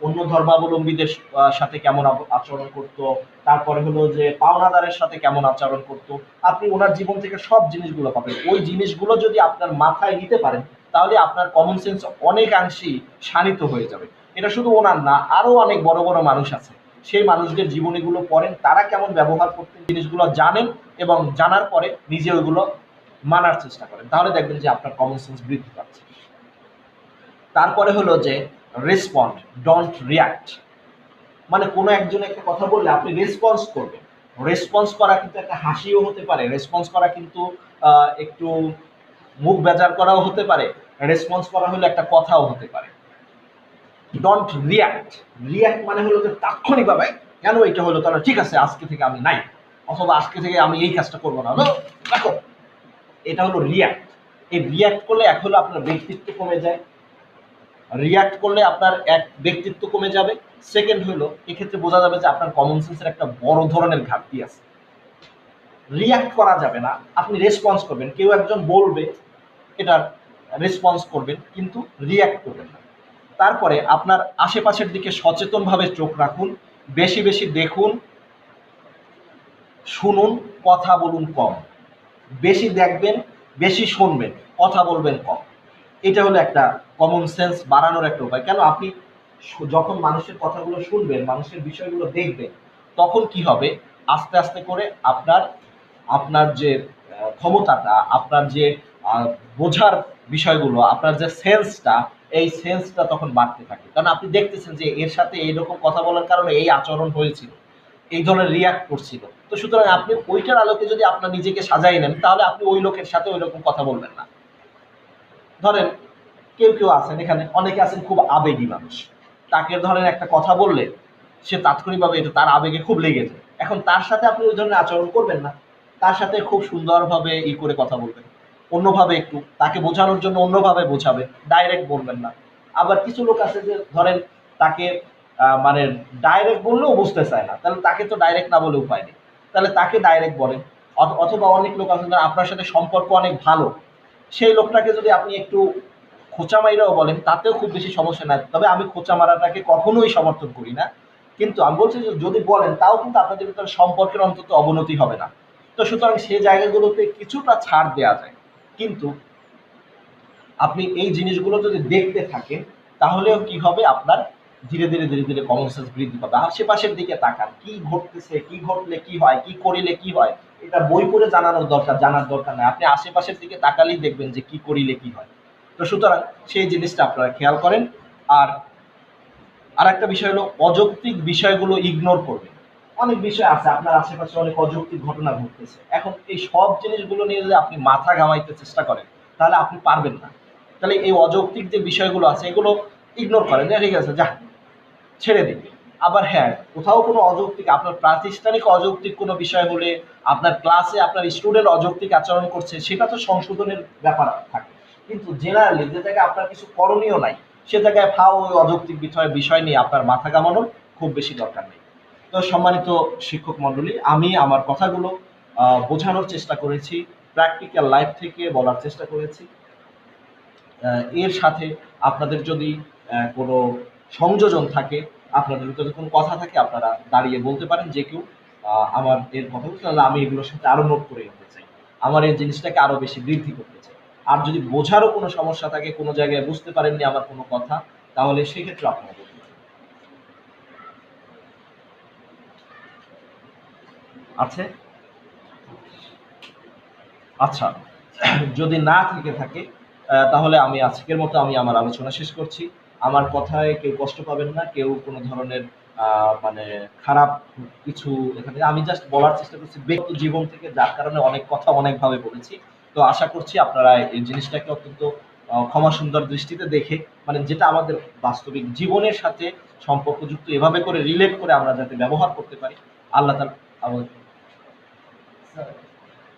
অন্য ধর্মাবলম্বীদের সাথে কেমন আচরণ করতো, তারপরে হলো যে পাওনাদারের সাথে কেমন আচরণ করতো, আপনি ওনার জীবন থেকে সব জিনিসগুলো পাবেন। ওই জিনিসগুলো যদি আপনার মাথায় নিতে পারেন তাহলে আপনার কমন সেন্স অনেকাংশেই শানিত হয়ে যাবে। এটা শুধু ওনার না, আরো অনেক বড় বড় মানুষ আছে, সেই মানুষদের জীবনীগুলো পড়েন, তারা কেমন ব্যবহার করতেন জিনিসগুলো জানেন, এবং জানার পরে নিজে ওইগুলো মানার চেষ্টা করেন, তাহলে দেখবেন যে আপনার কমন সেন্স বৃদ্ধি পাচ্ছে। তারপরে হলো যে রেসপন্ড, ডোন্ট রিয়াক্ট, মানে কোনো একজন একটা কথা বললে আপনি রেসপন্স করবেন। রেসপন্স করা কিন্তু একটা হাসিও হতে পারে, রেসপন্স করা কিন্তু একটু মুখ বেজার করাও হতে পারে, রেসপন্স করা হলে একটা কথাও হতে পারে। ডোন্ট রিয়াক্ট, রিয়াক্ট মানে হলো যে তাৎক্ষণিকভাবে কেন এটা হলো তাহলে ঠিক আছে আজকে থেকে আমি নাই, অথবা আজকে থেকে আমি এই কাজটা করবো না, দেখো, এটা হলো রিয়াক্ট। এই রিয়াক্ট করলে এক হলো আপনার ব্যক্তিত্ব কমে যায়, রিয়াক্ট করলে আপনার এক ব্যক্তিত্ব কমে যাবে। সেকেন্ড হলো এক্ষেত্রে বোঝা যাবে যে আপনার কমন সেন্সের একটা বড় ধরনের ঘাটতি আছে। রিয়াক্ট করা যাবে না, আপনি রেসপন্স করবেন, কেউ একজন বলবে এটার রেসপন্স করবেন কিন্তু রিয়াক্ট করবেন না। তারপরে আপনার আশেপাশের দিকে সচেতনভাবে চোখ রাখুন, বেশি বেশি দেখুন, শুনুন, কথা বলুন কম। বেশি দেখবেন, বেশি শুনবেন, কথা বলবেন কম। এটা হলো একটা কমন সেন্স বাড়ানোর একটা উপায়। কেন আপনি যখন মানুষের কথাগুলো শুনবেন, মানুষের বিষয়গুলো দেখবেন, তখন কি হবে আস্তে আস্তে করে আপনার আপনার যে ক্ষমতাটা, আপনার যে বোঝার বিষয়গুলো, আপনার যে সেন্সটা, এই সেন্সটা তখন বাড়তে থাকে। কারণ আপনি দেখতেছেন যে এর সাথে এইরকম কথা বলার কারণে এই আচরণ হয়েছিল, এই ধরনের রিয়াক্ট করছিল। তো সুতরাং আপনি ওইটার আলোকে যদি আপনার নিজেকে সাজাই নেন, তাহলে আপনি ওই লোকের সাথে ওই রকম কথা বলবেন না। ধরেন কেউ কেউ আছেন, এখানে অনেকে আছেন খুব আবেগী মানুষ, তাকে ধরেন একটা কথা বললে সে তাৎক্ষণিকভাবে এটা তার আবেগে খুব লেগে যায়। এখন তার সাথে আপনি ওই ধরনের আচরণ করবেন না, তার সাথে খুব সুন্দরভাবে করে কথা বলবেন, অন্যভাবে একটু তাকে বোঝানোর জন্য অন্যভাবে বোঝাবে, ডাইরেক্ট বলবেন না। আবার কিছু লোক আছে যে ধরেন তাকে মানে ডাইরেক্ট বললেও বুঝতে চায় না, তাহলে তাকে তো ডাইরেক্ট না বলে উপায় নেই, তাহলে তাকে ডাইরেক্ট বলেন। অথবা অনেক লোক আছে যারা আপনার সাথে সম্পর্ক অনেক ভালো, সেই লোকটাকে যদি আপনি একটু খোঁচা মাইরাও বলেন তাতেও খুব বেশি সমস্যা নাই, তবে আমি খোঁচা মারাটাকে কখনোই সমর্থন করি না। কিন্তু আমি বলছি যে যদি বলেন তাও কিন্তু আপনাদের ভিতরে সম্পর্কের অন্তত অবনতি হবে না। তো সুতরাং সেই জায়গাগুলোতে কিছুটা ছাড় দেওয়া যায়। কিন্তু আপনি এই জিনিসগুলো যদি দেখতে থাকেন, তাহলেও কি হবে, আপনার ধীরে ধীরে ধীরে ধীরে কমন সেন্স বৃদ্ধি পাবে। আশেপাশের দিকে তাকান, কি ঘটতেছে, কি ঘটলে কি হয়, কি করিলে কি হয়, এটা বই পড়ে জানার দরকার নাই, আপনি আশেপাশের দিকে তাকালেই দেখবেন যে কি করিলে কি হয়। তো সুতরাং সেই জিনিসটা আপনারা খেয়াল করেন। আর আরেকটা বিষয় হলো অযৌক্তিক বিষয়গুলো ইগনোর করবেন। অনেক বিষয় আছে আপনার আশেপাশে, অনেক অযৌক্তিক ঘটনা ঘটতেছে। এখন এই সব জিনিসগুলো নিয়ে যদি আপনি মাথা ঘামাইতে চেষ্টা করেন, তাহলে আপনি পারবেন না। তাহলে এই অযৌক্তিক যে বিষয়গুলো আছে এগুলো ইগনোর করেন, যে ঠিক আছে যা, ছেড়ে দিন। আবার হ্যাঁ, কোথাও কোনো অযৌক্তিক, আপনার প্রাতিষ্ঠানিক অযৌক্তিক কোনো বিষয় হলে, আপনার ক্লাসে আপনার স্টুডেন্ট অযৌক্তিক আচরণ করছে, সেটা তো সংশোধনের ব্যাপার থাকে। কিন্তু জেনারেলি যে জায়গায় আপনার কিছু করণীয় নাই, সে জায়গায় ফাও ওই অযৌক্তিক বিষয় নিয়ে আপনার মাথা ঘামানোর খুব বেশি দরকার নেই। তো সম্মানিত শিক্ষক মন্ডলী, আমি আমার কথাগুলো বোঝানোর চেষ্টা করেছি, প্র্যাকটিক্যাল লাইফ থেকে বলার চেষ্টা করেছি। এর সাথে আপনাদের যদি কোনো সংযোজন থাকে, আপনাদের ভিতরে কোনো কথা থাকে, আপনারা দাঁড়িয়ে বলতে পারেন যে কেউ আমার এর কথা বলতে, তাহলে আমি এগুলোর সাথে আরো নোট করে নিতে চাই, আমার এই জিনিসটাকে আরো বেশি বৃদ্ধি করতে চাই। আর যদি বোঝারও কোনো সমস্যা থাকে, কোনো জায়গায় বুঝতে পারেননি আমার কোনো কথা, তাহলে সেক্ষেত্রে আপনারা বলতে পারেন। আছে? আচ্ছা, যদি না থেকে থাকে তাহলে আমি আজকের মতো আমি আমার আলোচনা শেষ করছি। আমার কথায় কেউ কষ্ট পাবেন না, কেউ কোনো ধরনের মানে খারাপ কিছু এখানে, আমি জাস্ট বলার চেষ্টা করছি ব্যক্তি জীবন থেকে, যার কারণে অনেক কথা অনেকভাবে বলেছি। তো আশা করছি আপনারা এই জিনিসটাকে অত্যন্ত ক্ষমা সুন্দর দৃষ্টিতে দেখে, মানে যেটা আমাদের বাস্তবিক জীবনের সাথে সম্পর্কযুক্ত, এভাবে করে রিলেট করে আমরা যাতে ব্যবহার করতে পারি। আল্লাহ তাআলা আমাদের স্যার,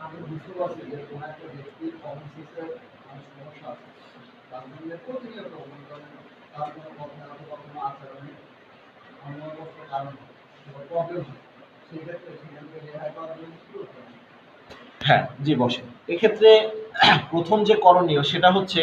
আমি বুঝতে পারছি যে কোনো একটা ব্যক্তির কমন সেন্সের অনেক সমস্যা আছে। তার জন্য প্রতিনিয়ত মনে করেন তার কোনো কথা অথবা কোনো আচরণে অন্যগ্রস্ত কারণ প্রবলেম হয়। সেক্ষেত্রে সেখান থেকে রেহাই পাওয়ার জন্য কি করতে হবে? হ্যাঁ, জি বসেন। এক্ষেত্রে প্রথম যে করণীয় সেটা হচ্ছে